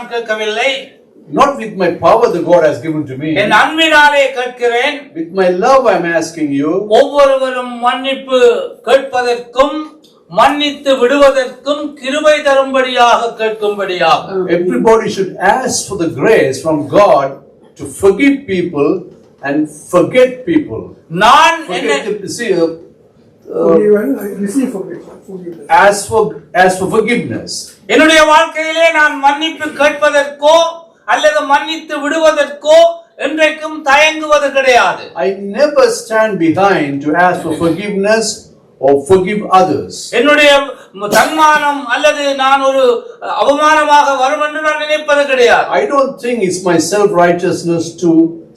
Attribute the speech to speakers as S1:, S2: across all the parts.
S1: நான் கேட்கவில்லை.
S2: Not with my power that God has given to me.
S1: என் அன்பினாலே கேட்கிறேன்.
S2: With my love I am asking you.
S1: ஒவ்வொருவரும் மன்னிப்பு கேட்பதற்கும் மன்னித்து விடுவதற்கும் கிருபை தரும்படியாக கேட்கும்படியாக.
S2: Everybody should ask for the grace from God to forgive people and forget people.
S1: நான்
S2: as for forgiveness.
S1: என்னுடைய வாழ்க்கையிலே நான் மன்னிப்பு கேட்பதற்கோ அல்லது மன்னித்து விடுவதற்கோ என்றைக்கும் தயங்குவது கிடையாது.
S2: I never stand behind to ask for forgiveness or forgive others.
S1: என்னுடைய தன்மானம் அல்லது நான் ஒரு அவமானமாக வரும் என்று நான் நினைப்பது கிடையாது.
S2: I don't think it's my self righteousness to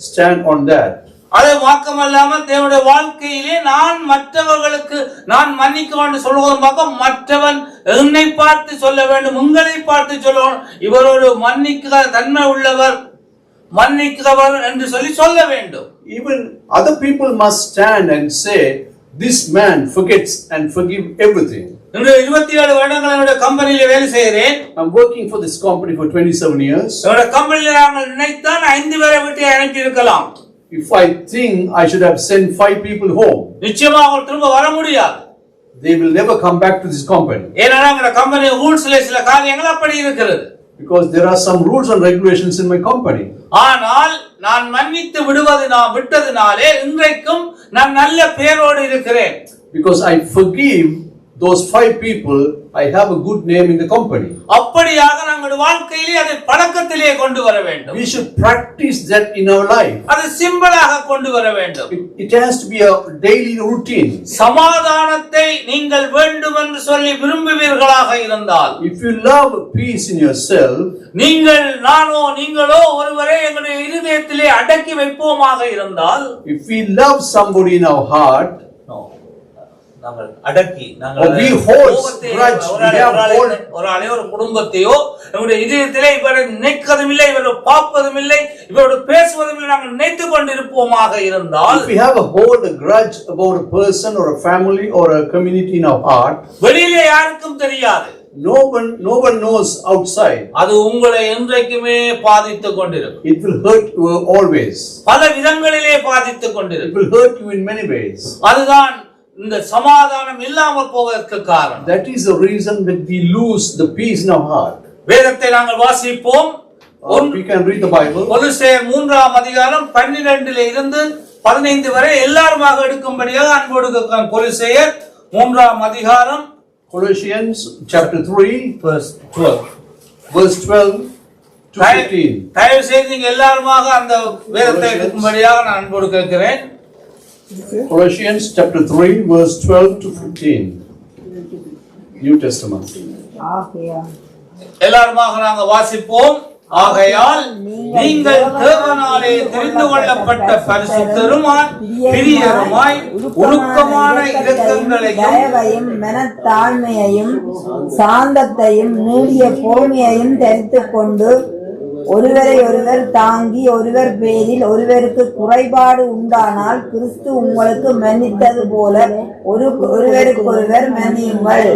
S2: stand on that.
S1: அது வாக்கமல்லாமல் தேவனுடைய வாழ்க்கையிலே நான் மற்றவர்களுக்கு நான் மன்னிக்க வேண்டும் சொல்வதும் பார்க்க மற்றவன் என்னை பார்த்து சொல்ல வேண்டும், உங்களை பார்த்து சொல்லணும், இவர் ஒரு மன்னிக்கிற தன்மை உள்ளவர், மன்னிக்கிறவர் என்று சொல்ல வேண்டும்.
S2: Even other people must stand and say, this man forgets and forgive everything.
S1: இன்று 27 வருடங்கள் என்னுடைய கம்பெனியில வேலை செய்கிறேன்.
S2: I'm working for this company for 27 years.
S1: என்னுடைய கம்பெனியில நாங்கள் நினைத்தால் 5 பேரை விட்டு அனுப்பி இருக்கலாம்.
S2: If I think I should have sent 5 people home,
S1: நிச்சயமா அவங்க திரும்ப வர முடியாது.
S2: they will never come back to this company.
S1: ஏன்னா நம்ம கம்பெனி ரூல்ஸ்ல சில காரியங்கள் அப்படி இருக்கிறது.
S2: Because there are some rules and regulations in my company.
S1: ஆனால் நான் மன்னித்து விட்டதினாலே இன்றைக்கும் நான் நல்ல பெயரோடு இருக்கிறேன்.
S2: Because I forgive those 5 people, I have a good name in the company.
S1: அப்படியாக நம்முடைய வாழ்க்கையிலே அதை பழக்கத்திலே கொண்டு வர வேண்டும்.
S2: We should practice that in our life.
S1: அது சிம்பிளாக கொண்டு வர வேண்டும்.
S2: It has to be a daily routine.
S1: சமாதானத்தை நீங்கள் வேண்டும் என்று சொல்லி விரும்புவீர்களாக இருந்தால்,
S2: if you love peace in yourself,
S1: நீங்களோ ஒருவரை எங்களுடைய இதயத்திலே அடக்கி வைப்போமாக இருந்தால்,
S2: if we love somebody in our heart,
S1: நாங்கள் அடக்கி
S2: we hold grudge,
S1: ஒரு அலை ஒரு குடும்பத்தையோ நம்முடைய இதயத்திலே இவரை நினைக்கதும் இல்லை, இவரை பார்ப்பதும் இல்லை, இவரோடு பேசுவதும் இல்லை, நாங்கள் நினைத்துக் கொண்டிருப்போமாக இருந்தால்,
S2: if we have a hold a grudge about a person or a family or a community in our heart,
S1: வெளியிலே யாருக்கும் தெரியாது,
S2: no one knows outside,
S1: அது உங்களை என்றைக்குமே பாதித்துக் கொண்டிருக்கும்.
S2: it will hurt you always.
S1: பல விதங்களிலே பாதித்துக் கொண்டிருக்கும்.
S2: It will hurt you in many ways.
S1: அதுதான் இந்த சமாதானம் இல்லாமல் போவதற்கு காரணம்.
S2: That is the reason that we lose the peace in our heart.
S1: வேதத்தை நாங்கள் வாசிப்போம்.
S2: We can read the Bible.
S1: கொலோசியர் 3ஆம் அதிகாரம் 12 இருந்து 15 வரை எல்லாருமாக எடுக்கும்படியாக அன்போடு கேட்கிறேன். கொலோசியர் 3ஆம் அதிகாரம்,
S2: Colossians chapter 3 verse 12 to 15.
S1: தயவு செய்து நீங்க எல்லாருமாக அந்த வேதத்தை எடுக்கும்படியாக நான் அன்போடு கேட்கிறேன்.
S2: Colossians chapter 3 verse 12 to 15. New Testament.
S1: எல்லாருமாக நாங்கள் வாசிப்போம். ஆகையால் நீங்கள் தேவனாலே தெரிந்து கொள்ளப்பட்ட பரிசுத்தருமாய் பிரியருமாய் உருக்கமான இரக்கங்களையும்
S3: மனத்தாழ்மையையும் சாந்தத்தையும் நீடிய பொறுமையையும் தரித்துக் கொண்டு ஒருவரை ஒருவர் தாங்கி ஒருவர் பேரில் ஒருவருக்கு குறைபாடு உண்டானால் கிறிஸ்து உங்களுக்கு மன்னித்தது போல ஒருவருக்கொருவர் மன்னியுங்கள்.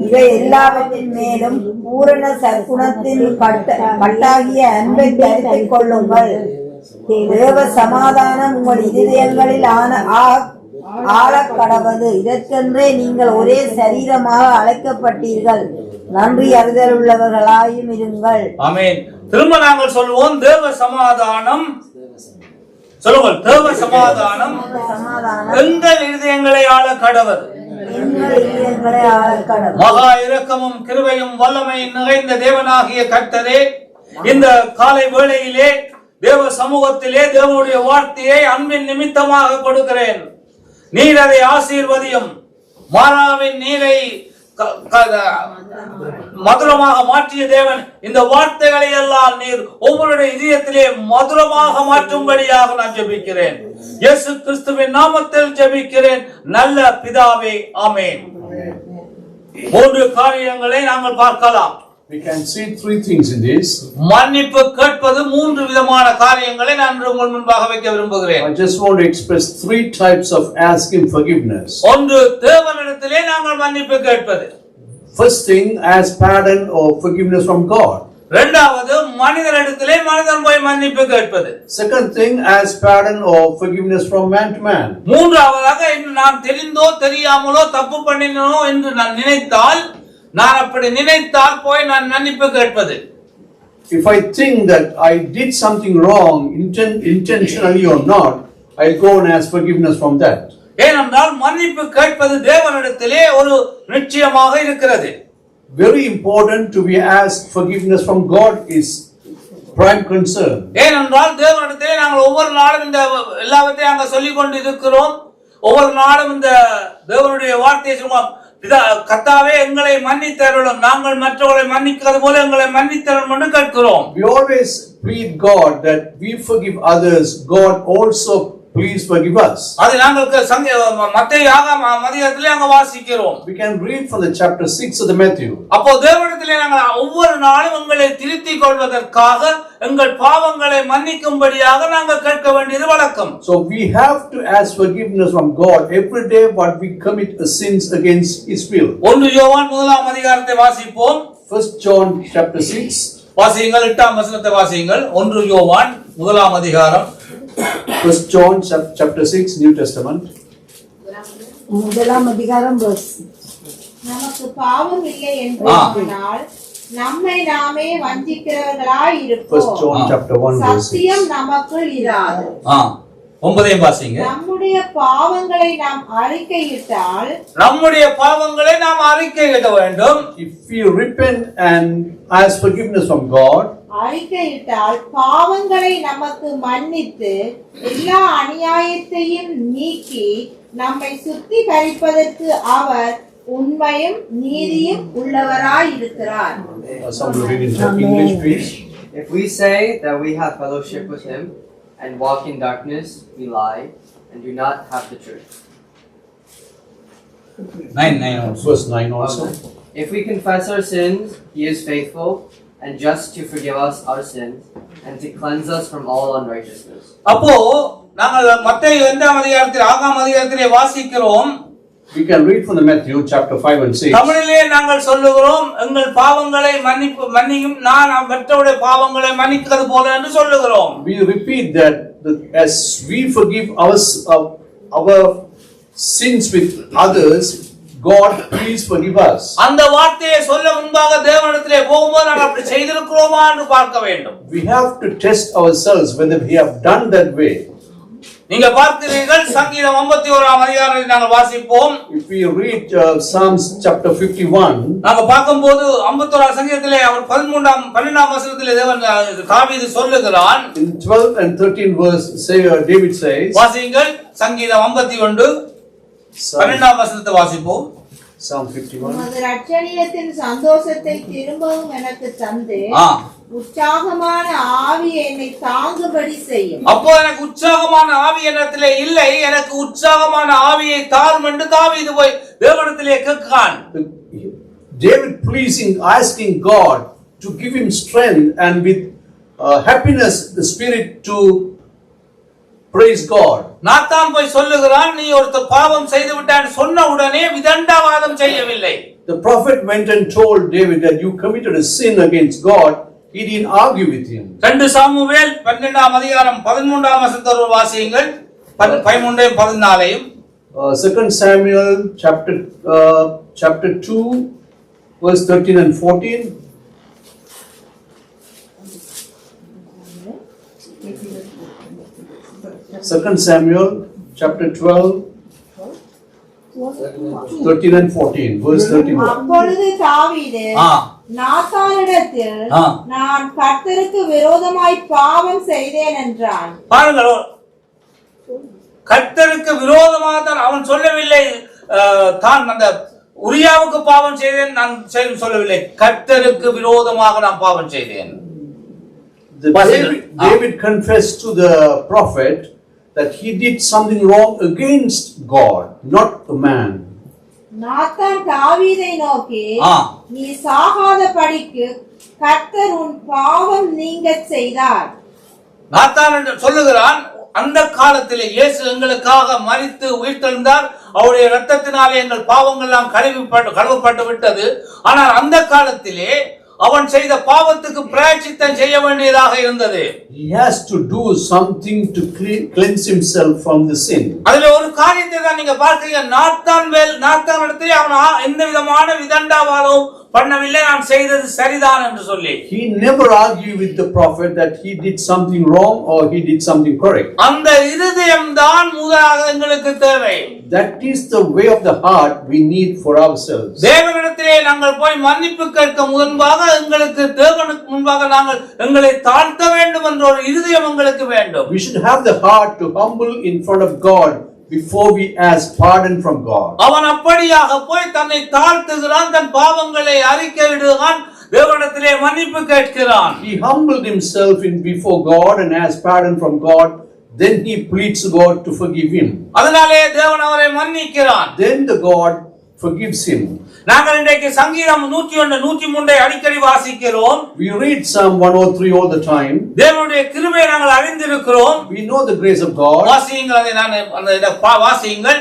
S3: இவை எல்லாவற்றின் மேலும் பூரண சற்குணத்தின் கட்டாகிய அன்பை தரித்துக் கொள்ளுங்கள். தேவ சமாதானம் உங்கள் இதயங்களில் ஆழக்கடவது. இதற்கென்றே நீங்கள் ஒரே சரீரமாக அழைக்கப்பட்டீர்கள். நன்றி அறிதல் உள்ளவர்களாயும் இருங்கள்.
S1: ஆமென். திரும்ப நாங்கள் சொல்வோம், தேவ சமாதானம் சொல்லுங்கள். தேவ சமாதானம் எங்கள் இதயங்களை ஆளக்கடவது. மகா இரக்கமும் கிருபையும் வல்லமை நிறைந்த தேவனாகிய கர்த்தரே, இந்த காலை வேளையிலே தேவ சமூகத்திலே தேவனுடைய வார்த்தையை அன்பின் நிமித்தமாக கொடுக்கிறேன். நீர் அதை ஆசீர்வதியும். மாறாவின் நீரை மதுரமாக மாற்றிய தேவன், இந்த வார்த்தைகளை எல்லாம் நீர் ஒவ்வொருடைய இதயத்திலே மதுரமாக மாற்றும்படியாக நான் ஜெபிக்கிறேன். இயேசு கிறிஸ்துவின் நாமத்தில் ஜெபிக்கிறேன் நல்ல பிதாவே, ஆமென். 3 காரியங்களை நாங்கள் பார்க்கலாம்.
S2: We can see 3 things in this.
S1: மன்னிப்பு கேட்பது 3 விதமான காரியங்களை நான் உங்கள் முன்பாக வைக்க விரும்புகிறேன்.
S2: I just want to express 3 types of asking forgiveness.
S1: ஒன்று, தேவனிடத்திலே நாங்கள் மன்னிப்பு கேட்பது.
S2: First thing, ask pardon or forgiveness from God.
S1: இரண்டாவது மனிதரிடத்திலே மனிதன் போய் மன்னிப்பு கேட்பது.
S2: Second thing, as pardon or forgiveness from man to man.
S1: மூன்றாவதாக நான் தெரிந்தோ தெரியாமலோ தப்பு பண்ணினோ என்று நான் நினைத்தால், நான் அப்படி நினைத்தால் போய் நான் மன்னிப்பு கேட்பது.
S2: If I think that I did something wrong, intentionally or not, I'll go and ask forgiveness from that.
S1: ஏனென்றால் மன்னிப்பு கேட்பது தேவனிடத்திலே ஒரு நிச்சயமாக இருக்கிறது.
S2: Very important to be asked forgiveness from God is prime concern.
S1: ஏனென்றால் தேவனிடத்திலே நாங்கள் ஒவ்வொரு நாளும் இந்த எல்லாவற்றையும் நாங்கள் சொல்லிக் கொண்டு இருக்கிறோம். ஒவ்வொரு நாளும் இந்த தேவனுடைய வார்த்தையை சொல்லுவோம். கர்த்தாவே எங்களை மன்னித்தருளும், நாங்கள் மற்றவர்களை மன்னிக்கிறது போல எங்களை மன்னித்தருளும் என்று கேட்கிறோம்.
S2: We always plead God that we forgive others. God also please forgive us.
S1: அது நாங்கள் மத்தேயு அதிகாரத்திலே அங்க வாசிக்கிறோம்.
S2: We can read from the chapter 6 of the Matthew.
S1: அப்போ தேவனிடத்திலே நாங்கள் ஒவ்வொரு நாளும் எங்களை திருத்திக் கொள்வதற்காக, எங்கள் பாவங்களை மன்னிக்கும்படியாக நாங்கள் கேட்க வேண்டியது வழக்கம்.
S2: So we have to ask forgiveness from God every day what we commit sins against His will.
S1: 1 யோவான் 1 அதிகாரத்தை வாசிப்போம்.
S2: 1 John chapter 6.
S1: வாசியுங்கள், 8 வசனத்தை வாசியுங்கள். 1 யோவான் 1 அதிகாரம்.
S2: 1 John chapter 6, New Testament.
S3: 1 அதிகாரம் verse.
S4: நமக்கு பாவம் இல்லை என்பதனால் நம்மை நாமே வஞ்சிக்கிறவர்களாய் இருப்போம்.
S2: 1 John chapter 1 verse 6.
S4: சத்தியம் நமக்குள் இராது.
S1: 9 வாசிங்க.
S4: நம்முடைய பாவங்களை நாம் அறிக்கையிட்டால்,
S1: நம்முடைய பாவங்களை நாம் அறிக்கையிட வேண்டும்.
S2: If we repent and ask forgiveness from God,
S4: அறிக்கையிட்டால் பாவங்களை நமக்கு மன்னித்து எல்லா அநியாயத்தையும் நீக்கி நம்மை சுத்திகரிப்பதற்கு அவர் உண்மையும் நீதியும் உள்ளவராய் இருக்கிறார்.
S2: somebody read in English please.
S5: If we say that we have fellowship with him and walk in darkness, we lie and do not have the truth.
S1: 9
S2: Verse 9 also.
S5: If we confess our sins, he is faithful and just to forgive us our sins and to cleanse us from all unrighteousness.
S1: அப்போ நாங்கள் மத்தேயு 2 அதிகாரத்தில் 6 அதிகாரத்திலே வாசிக்கிறோம்.
S2: We can read from the Matthew chapter 5 and 6.
S1: தமிழிலே நாங்கள் சொல்லுகிறோம், எங்கள் பாவங்களை மன்னியும் நான் மற்றவருடைய பாவங்களை மன்னிக்கிறது போல என்று சொல்லுகிறோம்.
S2: We repeat that as we forgive our sins with others, God please forgive us.
S1: அந்த வார்த்தையை சொல்ல முன்பாக தேவனிடத்திலே போகும்போது நாங்கள் அப்படி செய்திருக்கிறோமா என்று பார்க்க வேண்டும்.
S2: We have to test ourselves whether we have done that way.
S1: நீங்க பார்க்கிறீர்கள், சங்கீதம் 51 அதிகாரத்தை நாங்கள் வாசிப்போம்.
S2: If we read Psalms chapter 51,
S1: நாங்க பார்க்கும்போது 51 சங்கீதத்திலே அவர் 12ஆம் வசனத்திலே தாவீது சொல்லுகிறான்.
S2: in 12 and 13 verse David says,
S1: வாசியுங்கள், சங்கீதம் 51 12ஆம் வசனத்தை வாசிப்போம்.
S2: Psalm 51.
S4: உமது இரட்சணியத்தின் சந்தோஷத்தை திரும்பவும் எனக்கு தந்து உற்சாகமான ஆவி என்னை தாங்கும்படி செய்யும்.
S1: அப்போ எனக்கு உற்சாகமான ஆவி என்னிடத்திலே இல்லை, எனக்கு உற்சாகமான ஆவியை தாரும் என்று தாவீது போய் தேவனிடத்திலே கேட்கிறான்.
S2: David pleasing, asking God to give him strength and with happiness the spirit to praise God.
S1: Nathan போய் சொல்லுகிறான், நீ ஒரு பாவம் செய்து விட்டான் சொன்ன உடனே விதண்டாவாதம் செய்யவில்லை.
S2: The prophet went and told David that you committed a sin against God. He didn't argue with him.
S1: 2 Samuel 12ஆம் அதிகாரம் 13ஆம் வசனத்தை வாசியுங்கள். 13 14.
S2: 2 Samuel chapter 2 verse 13 and 14. Second Samuel chapter 12 13 and 14 verse 13.
S4: அப்பொழுது தாவீது நாத்தானிடத்தில் நான் கர்த்தருக்கு விரோதமாய் பாவம் செய்தேன் என்றான்.
S1: பாருங்கள், கர்த்தருக்கு விரோதமாக தான் அவன் சொல்லவில்லை. தான் அந்த உரியாவுக்கு பாவம் செய்தேன் நான் சொல்லவில்லை, கர்த்தருக்கு விரோதமாக நான் பாவம் செய்தேன்.
S2: David confessed to the prophet that he did something wrong against God, not a man.
S4: Nathan தாவீதை நோக்கி, நீ சாகாத படிக்கு கர்த்தர் உன் பாவம் நீங்கச் செய்தார்.
S1: நாத்தான் சொல்லுகிறான், அந்த காலத்திலே இயேசு எங்களுக்காக மரித்து உயிர்த்தெழுந்தார், அவருடைய இரத்தத்தினாலே எங்கள் பாவங்கள் எல்லாம் கழுவப்பட்டு விட்டது. ஆனால் அந்த காலத்திலே அவன் செய்த பாவத்துக்கு பிராயச்சித்தம் செய்ய வேண்டியதாக இருந்தது.
S2: He has to do something to cleanse himself from the sin.
S1: அதுல ஒரு காரியத்தை தான் நீங்க பார்த்தீங்க. நாத்தான் இடத்துல அவன் எந்த விதமான விதண்டாவாலும் பண்ணவில்லை, நான் செய்தது சரிதான் என்று சொல்லி.
S2: He never argued with the prophet that he did something wrong or he did something correct.
S1: அந்த இருதயம் தான் முதலாக எங்களுக்கு தேவை.
S2: That is the way of the heart we need for ourselves.
S1: தேவனிடத்திலே நாங்கள் போய் மன்னிப்பு கேட்க முன்பாக தேவனுக்கு முன்பாக நாங்கள் எங்களை தாழ்த்த வேண்டும் என்ற ஒரு இருதயம் எங்களுக்கு வேண்டும்.
S2: We should have the heart to humble in front of God before we ask pardon from God.
S1: அவன் அப்படியாக போய் தன்னை தாழ்த்துகிறான், தன் பாவங்களை அறிக்கையிடுகிறான், தேவனிடத்திலே மன்னிப்பு கேட்கிறான்.
S2: He humbled himself before God and asked pardon from God. Then he pleads to God to forgive him.
S1: அதனாலே தேவன் அவரை மன்னிக்கிறான்.
S2: Then the God forgives him.
S1: நாங்கள் இன்றைக்கு சங்கீதம் 101 103 அடிக்கடி வாசிக்கிறோம்.
S2: We read Psalm 103 all the time.
S1: தேவனுடைய கிருபையை நாங்கள் அறிந்திருக்கிறோம்.
S2: We know the grace of God.
S1: வாசியுங்கள், அதை நான் வாசியுங்கள்.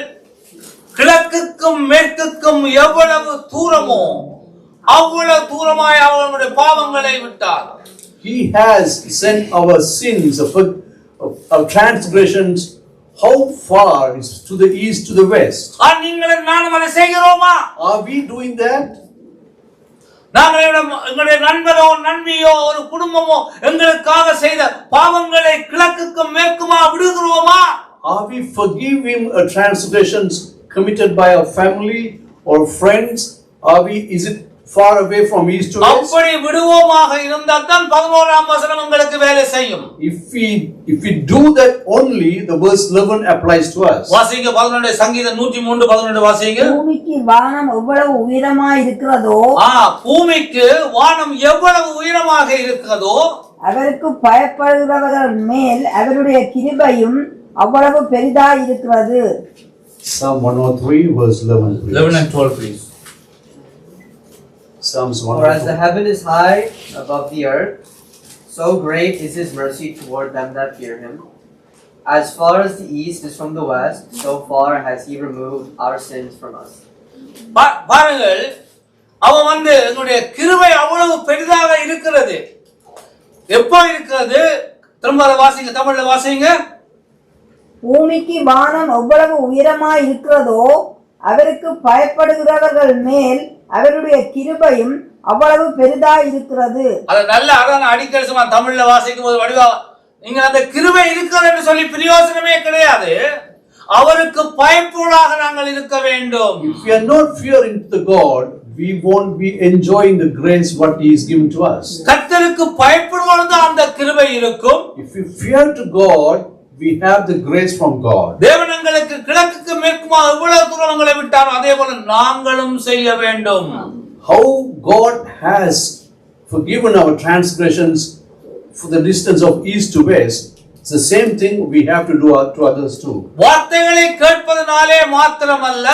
S1: கிழக்குக்கும் மேற்குக்கும் எவ்வளவு தூரமோ அவ்வளவு தூரமாய் அவர்களுடைய பாவங்களை விட்டார்.
S2: He has sent our sins of transgressions how far is to the east to the west.
S1: நீங்கள் நானும் அதை செய்கிறோமா?
S2: Are we doing that?
S1: நாங்கள் எங்களுடைய நண்பரோ நண்பியோ ஒரு குடும்பமோ எங்களுக்காக செய்த பாவங்களை கிழக்குக்கும் மேற்குமா விடுகிறோமா?
S2: Are we forgiving transgressions committed by our family or friends? Is it far away from east to west?
S1: அப்படி விடுவோமாக இருந்தால் தான் 11ஆம் வசனம் உங்களுக்கு வேலை செய்யும்.
S2: If we do that only, the verse 11 applies to us.
S1: வாசிங்க 11 சங்கீதம் 103 11 வாசிங்க.
S3: பூமிக்கு வானம் எவ்வளவு உயரமாய் இருக்கிறதோ,
S1: பூமிக்கு வானம் எவ்வளவு உயரமாக இருக்கிறதோ,
S3: அவருக்கு பயப்படுகிறவர்கள் மேல் அவருடைய கிருபையும் அவ்வளவு பெரிதாய் இருக்கிறது.
S2: Psalm 103 verse 11 please.
S1: 11 and 12 please.
S2: Psalms
S5: For as the
S2: 103.
S5: heaven is high above the earth, so great is his mercy toward them that fear him. As far as the east is from the west, so far has he removed our sins from us.
S1: பாருங்கள், அவன் எங்களுடைய கிருபை அவ்வளவு பெரிதாக இருக்கிறது. எப்போ இருக்கிறது? திரும்ப வாசிங்க, தமிழ்ல வாசிங்க.
S3: பூமிக்கு வானம் எவ்வளவு உயரமாய் இருக்கிறதோ, அவருக்கு பயப்படுகிறவர்கள் மேல் அவருடைய கிருபையும் அவ்வளவு பெரிதாய் இருக்கிறது.
S1: அதான் அடிக்கடி தமிழ்ல வாசிக்கும் போது வடிவா நீங்க அந்த கிருபை இருக்கிறது என்று சொல்லி பிரயோஜனமே கிடையாது. அவருக்கு பயப்படாக நாங்கள் இருக்க வேண்டும்.
S2: If we are not fearing the God, we won't be enjoying the grace what he is given to us.
S1: கர்த்தருக்கு பயப்படுவது அந்த கிருபை இருக்கும்.
S2: If we fear to God, we have the grace from God.
S1: தேவன் எங்களுக்கு கிழக்குக்கு மேற்குமா எவ்வளவு தூரங்களை விட்டாரோ அதே போல நாங்களும் செய்ய வேண்டும்.
S2: How God has forgiven our transgressions for the distance of east to west, it's the same thing we have to do to others too.
S1: வார்த்தைகளை கேட்பதனாலே மாத்திரமல்ல,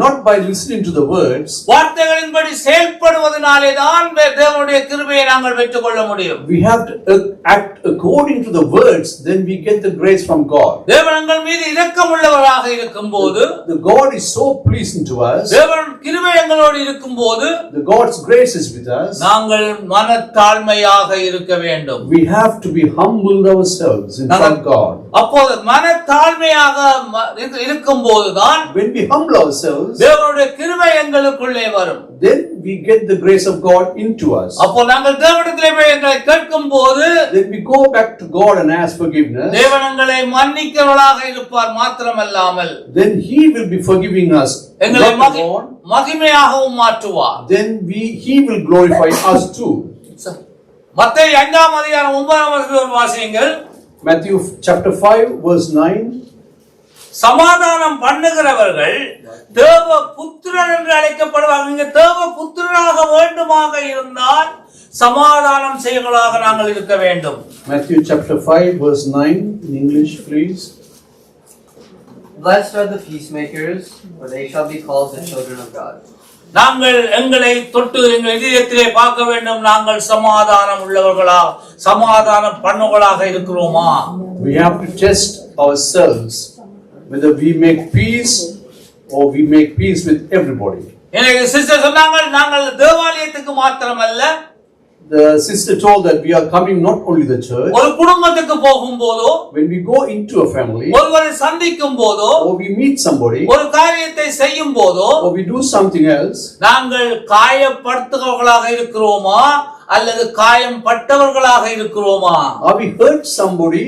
S2: Not by listening to the words,
S1: வார்த்தைகளின்படி செயல்படுவதனாலே தான் தேவனுடைய கிருபையை நாங்கள் பெற்றுக்கொள்ள முடியும்.
S2: we have to act according to the words, then we get the grace from God.
S1: தேவன் எங்கள் மீது இரக்கமுள்ளவராக இருக்கும்போது,
S2: The God is so pleasing to us,
S1: தேவன் கிருபை எங்களோடு இருக்கும்போது,
S2: the God's grace is with us.
S1: நாங்கள் மனத்தாழ்மையாக இருக்க வேண்டும்.
S2: We have to be humbled ourselves in front of God.
S1: அப்போது மனத்தாழ்மையாக இருக்கும்போதுதான்
S2: When we humble ourselves,
S1: தேவனுடைய கிருபை எங்களுக்குள்ளே வரும்.
S2: then we get the grace of God into us.
S1: அப்போ நாங்கள் தேவனிடத்திலே போய் எங்களை கேட்கும்போது,
S2: Then we go back to God and ask forgiveness.
S1: தேவன் எங்களை மன்னிக்கிறவராக இருப்பார் மாத்திரமல்லாமல்
S2: Then he will be forgiving us.
S1: எங்களை
S2: Not alone.
S1: மகிமையாகவும் மாற்றுவார்.
S2: Then he will glorify us too.
S1: மத்தேயு 5ஆம் அதிகாரம் 9ஆம் வசனம் வாசியுங்கள்.
S2: Matthew chapter 5 verse 9.
S1: சமாதானம் பண்ணுகிறவர்கள் தேவ புத்திரன் என்று அழைக்கப்படுவார்கள். நீங்க தேவ புத்திரனாக வேண்டுமாக இருந்தால் சமாதானம் செய்யங்களாக நாங்கள் இருக்க வேண்டும்.
S2: Matthew chapter 5 verse 9 in English please.
S5: Blessed are the peacemakers, for they shall be called the children of God.
S1: நாங்கள் எங்களை தொட்டு எங்கள் இதயத்திலே பார்க்க வேண்டும். நாங்கள் சமாதானம் உள்ளவர்களா, சமாதானம் பண்ணுவர்களாக இருக்கிறோமா?
S2: We have to test ourselves whether we make peace or we make peace with everybody.
S1: எனக்கு சிஸ்டர் சொன்னாங்க, நாங்கள் தேவாலயத்துக்கு மாத்திரமல்ல,
S2: the sister told that we are coming not only the church.
S1: ஒரு குடும்பத்துக்கு போகும்போதோ,
S2: When we go into a family,
S1: ஒருவரை சந்திக்கும் போதோ,
S2: or we meet somebody,
S1: ஒரு காரியத்தை செய்யும் போதோ,
S2: or we do something else,
S1: நாங்கள் காயப்படுத்துகிறவர்களாக இருக்கிறோமா அல்லது காயம் பட்டவர்களாக இருக்கிறோமா?
S2: are we hurt somebody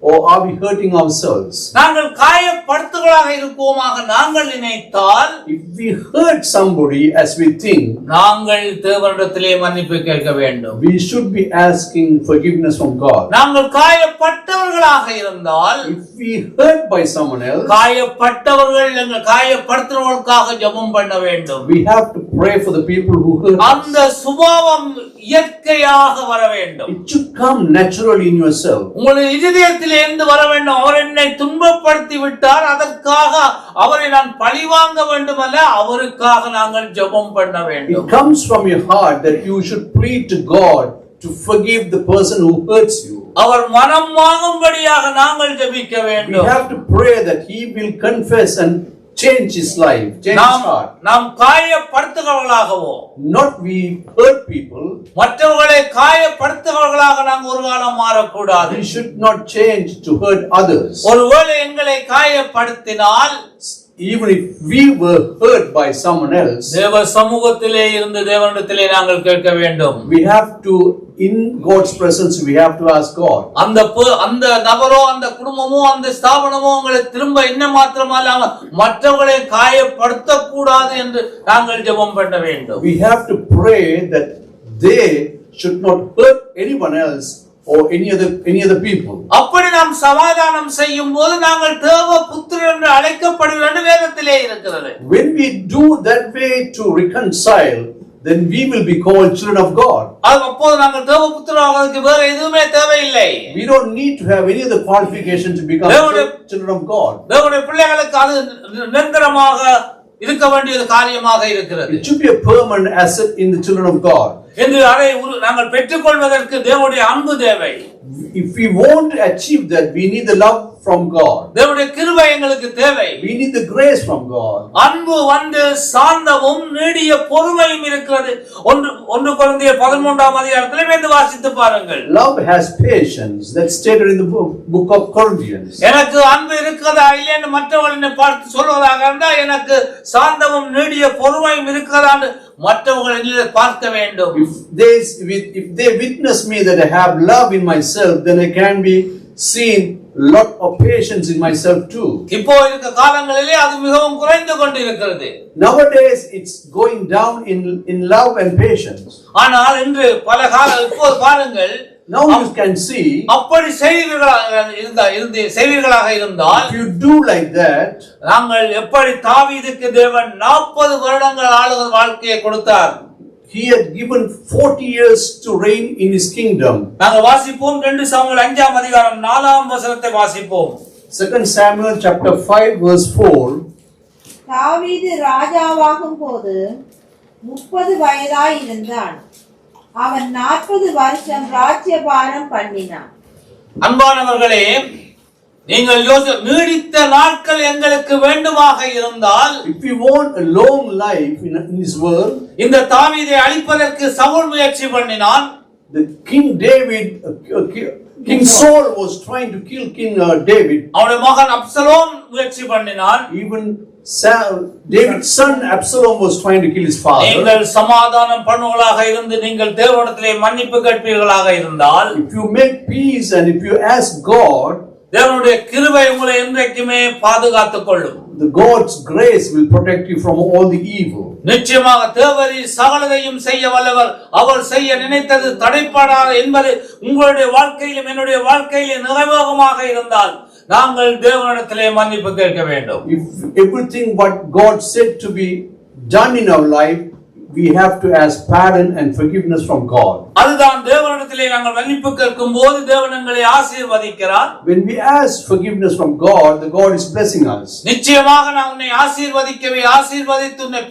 S2: or are we hurting ourselves?
S1: நாங்கள் காயப்படுத்துகிறவர்களாக இருக்குவோமாக நாங்கள் நினைத்தால்,
S2: If we hurt somebody as we think,
S1: நாங்கள் தேவனிடத்திலே மன்னிப்பு கேட்க வேண்டும்.
S2: we should be asking forgiveness from God.
S1: நாங்கள் காயப்பட்டவர்களாக இருந்தால்,
S2: If we hurt by someone else,
S1: காயப்பட்டவர்கள் எங்கள் காயப்படுத்துறவர்களுக்காக ஜெபம் பண்ண வேண்டும்.
S2: we have to pray for the people who hurt us.
S1: அந்த சுபாவம் இயற்கையாக வர வேண்டும்.
S2: It should come naturally in yourself.
S1: உங்களுடைய இதயத்தில் இருந்து வர வேண்டும். அவர் என்னை துன்பப்படுத்தி விட்டார், அதற்காக அவரை நான் பழிவாங்க வேண்டுமல்ல, அவருக்காக நாங்கள் ஜெபம் பண்ண வேண்டும்.
S2: It comes from your heart that you should plead to God to forgive the person who hurts you.
S1: அவர் மனம் வாங்கும்படியாக நாங்கள் ஜெபிக்க
S2: We
S1: வேண்டும்.
S2: have to pray that he will confess and change his life, change his heart.
S1: நாம் காயப்படுத்துகிறவர்களாகவோ,
S2: Not we hurt people.
S1: மற்றவர்களை காயப்படுத்துகிறவர்களாக நாங்கள் ஒரு காலம் மாறக்கூடாது.
S2: We should not change to hurt others.
S1: ஒருவேளை எங்களை காயப்படுத்தினால்,
S2: Even if we were hurt by someone else,
S1: தேவ சமூகத்திலே இருந்து தேவனிடத்திலே நாங்கள் கேட்க வேண்டும்.
S2: we have to, in God's presence, we have to ask God.
S1: அந்த நபரோ, அந்த குடும்பமோ, அந்த ஸ்தாபனமோ உங்களை திரும்ப இன்னும் மாத்திரமல்ல மற்றவர்களை காயப்படுத்த கூடாது என்று நாங்கள் ஜெபம் பண்ண வேண்டும்.
S2: We have to pray that they should not hurt anyone else or any other people.
S1: அப்படி நாம் சமாதானம் செய்யும் போது நாங்கள் தேவ புத்திரர் என்று அழைக்கப்படுவோம் என்று வேதத்திலே இருக்கிறது.
S2: When we do that way to reconcile, then we will be called children of God.
S1: அப்போது நாங்கள் தேவ புத்திரராவதற்கு வேற எதுவுமே தேவையில்லை.
S2: We don't need to have any other qualification to become children of God.
S1: தேவனுடைய பிள்ளைகளுக்கு அது நிரந்தரமாக இருக்க வேண்டிய காரியமாக இருக்கிறது.
S2: It should be a permanent asset in the children of God.
S1: என்று அதை நாங்கள் பெற்றுக்கொள்வதற்கு தேவனுடைய அன்பு தேவை.
S2: If we want to achieve that, we need the love from God.
S1: தேவனுடைய கிருபை எங்களுக்கு தேவை.
S2: We need the grace from God.
S1: அன்பு வந்து சாந்தமும் நீடிய பொறுமையும் இருக்கிறது. 1 கொரிந்தியர் 13ஆம் அதிகாரத்திலே வந்து வாசித்து பாருங்கள்.
S2: Love has patience. That's stated in the book of Corinthians.
S1: எனக்கு அன்பு இருக்கிறதா இல்லைன்னு மற்றவர்களை பார்த்து சொல்வதாக இருந்தால், எனக்கு சாந்தமும் நீடிய பொறுமையும் இருக்கிறதான்னு மற்றவர்களை பார்க்க வேண்டும்.
S2: If they witness me that I have love in myself, then I can be seen lot of patience in myself too.
S1: இப்போ இருக்க காலங்களிலே அது மிகவும் குறைந்து கொண்டிருக்கிறது.
S2: Nowadays it's going down in love and patience.
S1: ஆனால் இன்று இப்போ பாருங்கள்,
S2: now you can see,
S1: அப்படி செய்வீர்களாக இருந்தால்,
S2: if you do like that,
S1: நாங்கள் எப்படி தாவீதுக்கு தேவன் 40 வருடங்கள் ஆளுகிற வாழ்க்கையை கொடுத்தார்.
S2: he had given 40 years to reign in his kingdom.
S1: நாங்கள் வாசிப்போம் 2 சாமுவேல் 5ஆம் அதிகாரம் 4ஆம் வசனத்தை வாசிப்போம்.
S2: 2 Samuel chapter 5 verse 4.
S4: தாவீது ராஜாவாகும் போது 30 வயதாய் இருந்தான். அவன் 40 வருஷம் ராஜ்யபாரம் பண்ணினான்.
S1: அன்பானவர்களே, நீங்கள் நீடித்த நாட்கள் எங்களுக்கு வேண்டுமாக இருந்தால்,
S2: if we want a long life in this world,
S1: இந்த தாவீதை அழிப்பதற்கு சவுல் முயற்சி பண்ணினான்.
S2: the King Saul was trying to kill King David.
S1: அவனுடைய மகன் அப்சலோம் முயற்சி பண்ணினான்.
S2: Even David's son Absalom was trying to kill his father.
S1: நீங்கள் சமாதானம் பண்ணுவர்களாக இருந்து நீங்கள் தேவனிடத்திலே மன்னிப்பு கேட்பீர்களாக இருந்தால்,
S2: if you make peace and if you ask God,
S1: தேவனுடைய கிருபை உங்களை என்றைக்குமே பாதுகாத்துக் கொள்ளும்.
S2: the God's grace will protect you from all the evil.
S1: நிச்சயமாக தேவரீர் சகலதையும் செய்ய வல்லவர், அவர் செய்ய நினைத்தது தடைப்படாது என்பது உங்களுடைய வாழ்க்கையிலும் என்னுடைய வாழ்க்கையிலும் நிறைவேகமாக இருந்தால் நாங்கள் தேவனிடத்திலே மன்னிப்பு கேட்க வேண்டும்.
S2: If everything what God said to be done in our life, we have to ask pardon and forgiveness from God.
S1: அதுதான் தேவனிடத்திலே நாங்கள் மன்னிப்பு கேட்கும்போது தேவன் எங்களை ஆசீர்வதிக்கிறார்.
S2: When we ask forgiveness from God, the God is blessing us.
S1: நிச்சயமாக நான் உன்னை ஆசீர்வதித்து உன்னை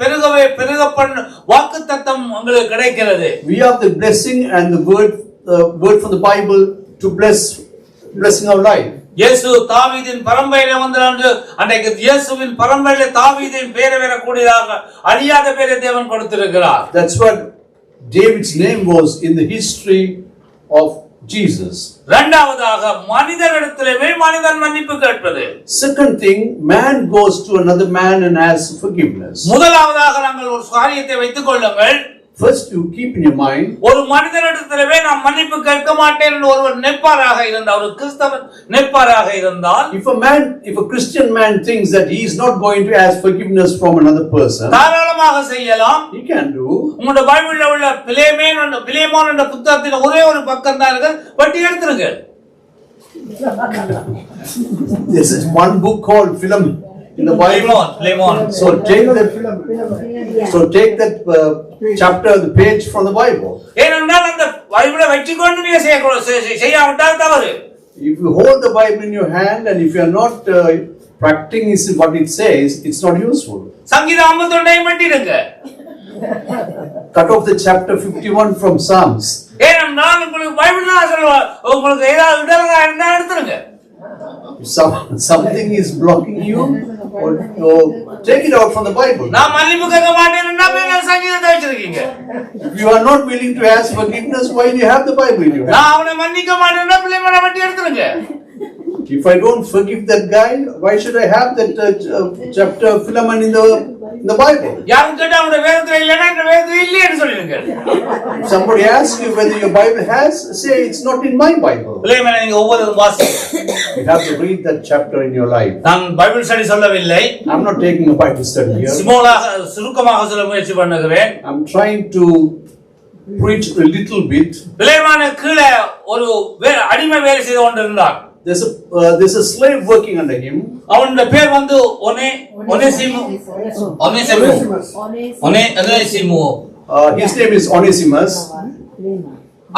S1: பெருக பண்ண வாக்குத்தத்தம் உங்களுக்கு கிடைக்கிறது.
S2: We have the blessing and the word from the Bible to blessing our life.
S1: இயேசு தாவீதின் பரம்பரையில வந்தார். அன்றைக்கு இயேசுவின் பரம்பரையில தாவீதின் பேரை வரக்கூடியதாக அழியாத பேரை தேவன் கொடுத்திருக்கிறார்.
S2: That's what David's name was in the history of Jesus.
S1: இரண்டாவதாக மனிதனிடத்திலே மனிதன் மன்னிப்பு கேட்பது.
S2: Second thing, man goes to another man and asks forgiveness.
S1: முதலாவதாக நாங்கள் ஒரு காரியத்தை வைத்துக் கொள்ளுங்கள்.
S2: First, you keep in your mind,
S1: ஒரு மனிதனிடத்திலே நான் மன்னிப்பு கேட்க மாட்டேன் என்று ஒருவர் நெப்பாராக இருந்தால், ஒரு கிறிஸ்தவன் நெப்பாராக இருந்தால்,
S2: if a Christian man thinks that he is not going to ask forgiveness from another person,
S1: தாராளமாக செய்யலாம்.
S2: he can do.
S1: உங்களுடைய பைபிள்ல உள்ள பிலேமோன் என்ற புத்தகத்தின் ஒரே ஒரு பக்கம் தான் இருக்கு, பட்டி எடுத்துருங்க.
S2: There's one book called Philemon in the Bible.
S1: Philemon.
S2: So take that chapter, the page from the Bible.
S1: ஏனென்றால் அந்த பைபிளை வச்சுக்கொண்டு நீங்க செய்யாவிட்டால் தவறு.
S2: If you hold the Bible in your hand and if you are not practicing what it says, it's not useful.
S1: சங்கீதம் 51 பட்டிடுங்க.
S2: Cut off the chapter 51 from Psalms.
S1: ஏனென்றால் உங்களுக்கு பைபிள்ல சொல்லுவார், உங்களுக்கு ஏதாவது இடர்லா இருந்தா எடுத்துருங்க.
S2: If something is blocking you, or take it out from the Bible.
S1: நான் மன்னிப்பு கேட்க மாட்டேன்னா நீங்க சங்கீதத்தை வச்சிருக்கீங்க.
S2: If you are not willing to ask forgiveness, why do you have the Bible in your hand?
S1: நான் அவனை மன்னிக்க மாட்டேன்னா பிள்ளைமனை பட்டி எடுத்துருங்க.
S2: If I don't forgive that guy, why should I have that chapter of Philemon in the Bible?
S1: யாரும் கேட்டா உங்களுடைய வேதத்துல இல்லைன்னா இந்த வேதத்துல இல்லைன்னு சொல்லிடுங்க.
S2: If somebody asks you whether your Bible has, say it's not in my Bible.
S1: பிள்ளைமனை நீங்க ஒவ்வொரு வாசிங்க.
S2: You have to read that chapter in your life.
S1: நான் பைபிள் ஸ்டடி சொல்லவில்லை.
S2: I'm not taking a Bible study here.
S1: சுருக்கமாக சொல்ல முயற்சி பண்ணுகிறேன்.
S2: I'm trying to preach a little bit.
S1: பிள்ளைமனை கீழே ஒரு அடிமை வேலை செய்து கொண்டிருந்தார்.
S2: There's a slave working under him.
S1: அவனுடைய பேர் வந்து ஒனேசிமு.
S2: His name is Onesimus.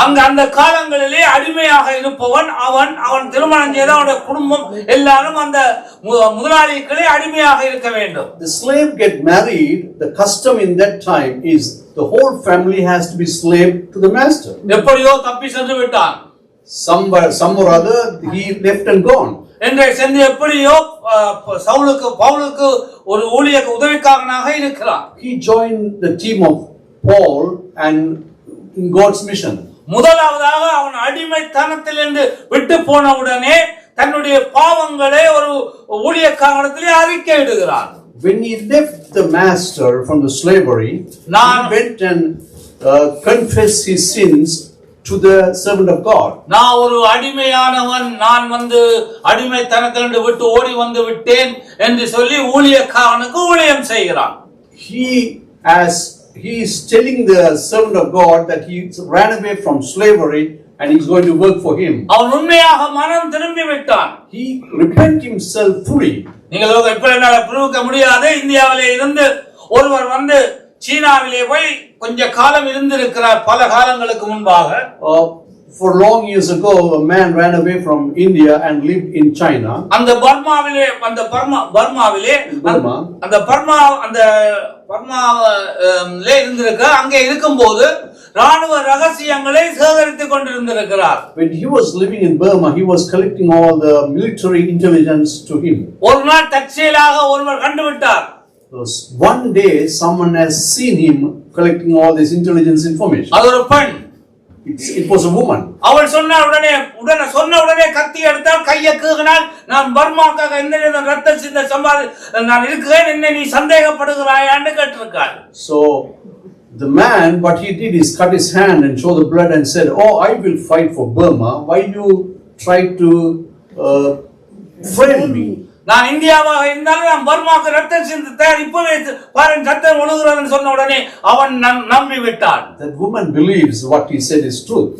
S1: அந்த காலங்களிலே அடிமையாக இருப்பவன் அவன் திருமணம் செய்த அவனுடைய குடும்பம் எல்லாரும் அந்த முதலாளிகளே அடிமையாக இருக்க வேண்டும்.
S2: The slave get married. The custom in that time is the whole family has to be slave to the master.
S1: எப்படியோ தப்பி சென்று விட்டான்.
S2: Some or other he left and gone.
S1: என்று சென்று எப்படியோ பவுலுக்கு ஒரு ஊழிய உதவிக்காரனாக இருக்கிறான்.
S2: He joined the team of Paul and in God's mission.
S1: முதலாவதாக அவன் அடிமைத்தனத்திலிருந்து விட்டு போன உடனே தன்னுடைய பாவங்களை ஒரு ஊழியக்காரத்திலே அறிக்கையிடுகிறான்.
S2: When he left the master from the slavery, he went and confessed his sins to the servant of God.
S1: நான் ஒரு அடிமையானவன், நான் அடிமைத்தனத்திலிருந்து விட்டு ஓடி வந்து விட்டேன் என்று சொல்லி ஊழியக்காரனுக்கு ஊழியம் செய்கிறான்.
S2: He is telling the servant of God that he ran away from slavery and he is going to work for him.
S1: அவன் உண்மையாக மனம் திரும்பி விட்டான்.
S2: He repent himself fully.
S1: நீங்கள் எப்படி புரிவிக்க முடியாது. இந்தியாவிலே இருந்து ஒருவர் வந்து சீனாவிலே போய் கொஞ்ச காலம் இருந்திருக்கிறார், பல காலங்களுக்கு முன்பாக.
S2: For long years ago, a man ran away from India and lived in China.
S1: அந்த பர்மாவிலே இருந்திருக்க, அங்கே இருக்கும்போது ராணுவ ரகசியங்களை சேகரித்துக் கொண்டிருந்திருக்கிறார்.
S2: When he was living in Burma, he was collecting all the military intelligence to him.
S1: ஒரு நாள் தற்செயலாக ஒருவர் கண்டுவிட்டார்.
S2: One day, someone has seen him collecting all this intelligence information.
S1: அது ஒரு பெண்.
S2: It was a woman.
S1: அவள் சொன்ன உடனே கத்தி எடுத்தால், கையை கீறினாள். நான் பர்மாக்காக இந்த ரத்த சிந்த சம்பாதி நான் இருக்கிறேன், என்ன நீ சந்தேகப்படுகிறாயான்னு கேட்டிருக்காள்.
S2: So the man, what he did is cut his hand and show the blood and said, "Oh, I will fight for Burma. Why you try to frame me?"
S1: நான் இந்தியாவாக இருந்தாலும் நான் பர்மாக்கு ரத்தம் சிந்து தயார், இப்பவே பாருங்க ரத்தம் ஒழுகுறதுன்னு சொன்ன உடனே அவன் நம்பி விட்டான்.
S2: That woman believes what he said is truth.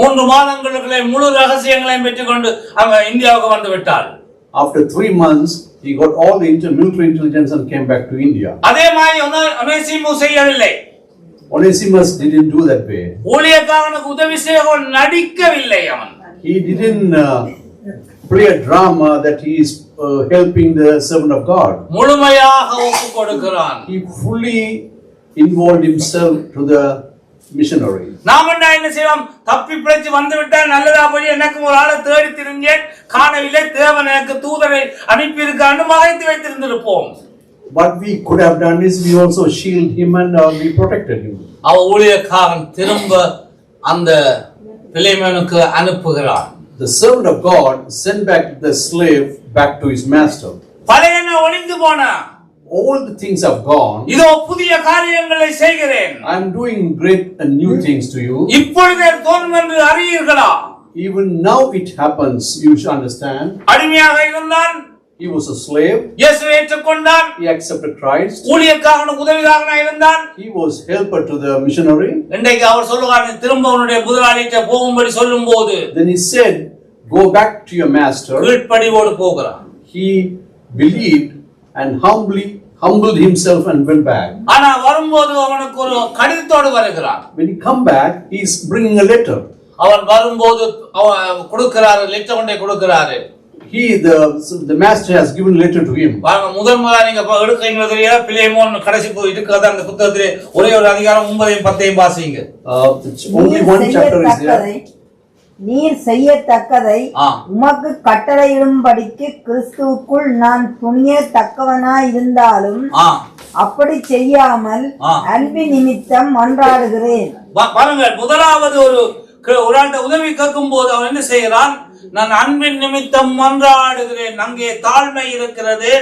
S1: 3 மாதங்களுக்குள்ளே முழு ரகசியங்களையும் பெற்றுக்கொண்டு அவங்க இந்தியாவுக்கு வந்து விட்டார்.
S2: After 3 months, he got all the military intelligence and came back to India.
S1: அதே மாதிரி ஒனேசிமு செய்யவில்லை.
S2: Onesimus didn't do that way.
S1: ஊழியக்காரனுக்கு உதவி செய்ய நடிக்கவில்லை. அவன்
S2: He didn't play a drama that he is helping the servant of God.
S1: முழுமையாக ஒப்பு கொடுக்கிறான்.
S2: He fully involved himself to the missionary.
S1: நாம என்ன செய்வோம்? தப்பி பிழைச்சு வந்து விட்டா நல்லதா போய் எனக்கு ஒரு ஆளை தேடி திரிஞ்சேன், காணவில்லை, தேவன் எனக்கு தூதரை அனுப்பி இருக்கான்னு மறைத்து வைத்திருந்திருப்போம்.
S2: what we could have done is we also shield him and we protected him.
S1: அவன் ஊழியக்காரன் திரும்ப அந்த பிலேமோனுக்கு அனுப்புகிறான்.
S2: The servant of God sent back the slave back to his master.
S1: பழையன ஒளிந்து போன,
S2: All the things have gone.
S1: இதோ புதிய காரியங்களை செய்கிறேன்,
S2: I am doing great and new things to you.
S1: இப்பொழுதே தோன்றும் என்று அறியீர்களா?
S2: Even now it happens, you should understand.
S1: அடிமையாக இருந்தான்,
S2: He was a slave.
S1: இயேசுவை ஏற்றுக்கொண்டான்.
S2: He accepted Christ.
S1: ஊழியக்காரனுக்கு உதவியாளனாக இருந்தான்.
S2: He was helper to the missionary.
S1: இன்றைக்கு அவர் சொல்லுவார், திரும்ப உன்னுடைய முதலாளிகிட்ட போகும்படி சொல்லும்போது
S2: Then he said, go back to your master.
S1: கீழ்ப்படிவோடு போகிறான்.
S2: He believed and humbled himself and went back.
S1: ஆனா வரும்போது அவனுக்கு ஒரு கடிதத்தோடு வருகிறான்.
S2: When he come back, he is bringing a letter.
S1: அவன் வரும்போது கொடுக்கிறாரு, லெட்டர் கொண்டே கொடுக்கிறாரு.
S2: The master has given a letter to him.
S1: பாருங்க, முதல்ல நீங்க எடுக்கிறீங்களோ தெரியல, பிலேமோன் கடைசி இருக்கிறது அந்த புத்தகத்திலே ஒரே ஒரு அதிகாரம் 9 10 வாசிங்க.
S2: Only one chapter is there.
S3: நீர் செய்யத்தக்கதை உமக்கு கட்டளையிடும்படிக்கு கிறிஸ்துவுக்குள் நான் துணியத்தக்கவனாய் இருந்தாலும் அப்படி செய்யாமல் அன்பு நிமித்தம் மன்றாடுகிறேன்.
S1: பாருங்க, முதலாவது ஒரு ஆண்ட உதவி கேட்கும் போது அவன் என்ன செய்கிறான்? நான் அன்பின் நிமித்தம் மன்றாடுகிறேன். அங்கே தாழ்மை இருக்கிறது,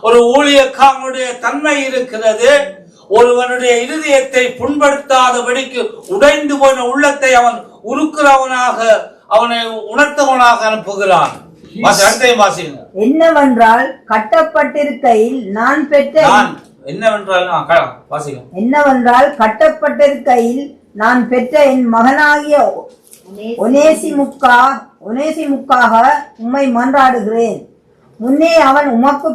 S1: ஒரு ஊழியக்காரனுடைய தன்மை இருக்கிறது. ஒருவனுடைய இருதயத்தை புண்படுத்தாதபடிக்கு உடைந்து போன உள்ளத்தை அவன் உருக்குறவனாக, அவனை உணர்த்தவனாக அனுப்புகிறான்.
S3: என்னவென்றால் கட்டப்பட்டிருக்கையில் நான் பெற்ற என்னவென்றால் கட்டப்பட்டிருக்கையில் நான் பெற்ற என் மகனாகிய ஒனேசிமுக்காக உம்மை மன்றாடுகிறேன். முன்னே அவன் உமக்கு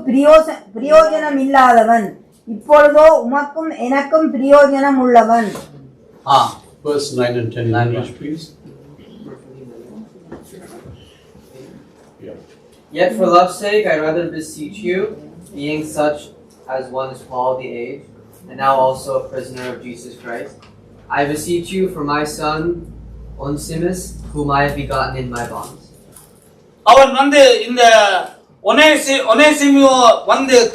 S3: பிரயோஜனம் இல்லாதவன், இப்பொழுதோ உமக்கும் எனக்கும் பிரயோஜனம் உள்ளவன்.
S2: Verse 9 and 10 in English, please.
S5: Yet for love's sake I rather beseech you, being such as one is called the age, and now also a prisoner of Jesus Christ, I beseech you for my son Onesimus, whom I have begotten in my bonds.
S1: அவன் இந்த ஒனேசிமோ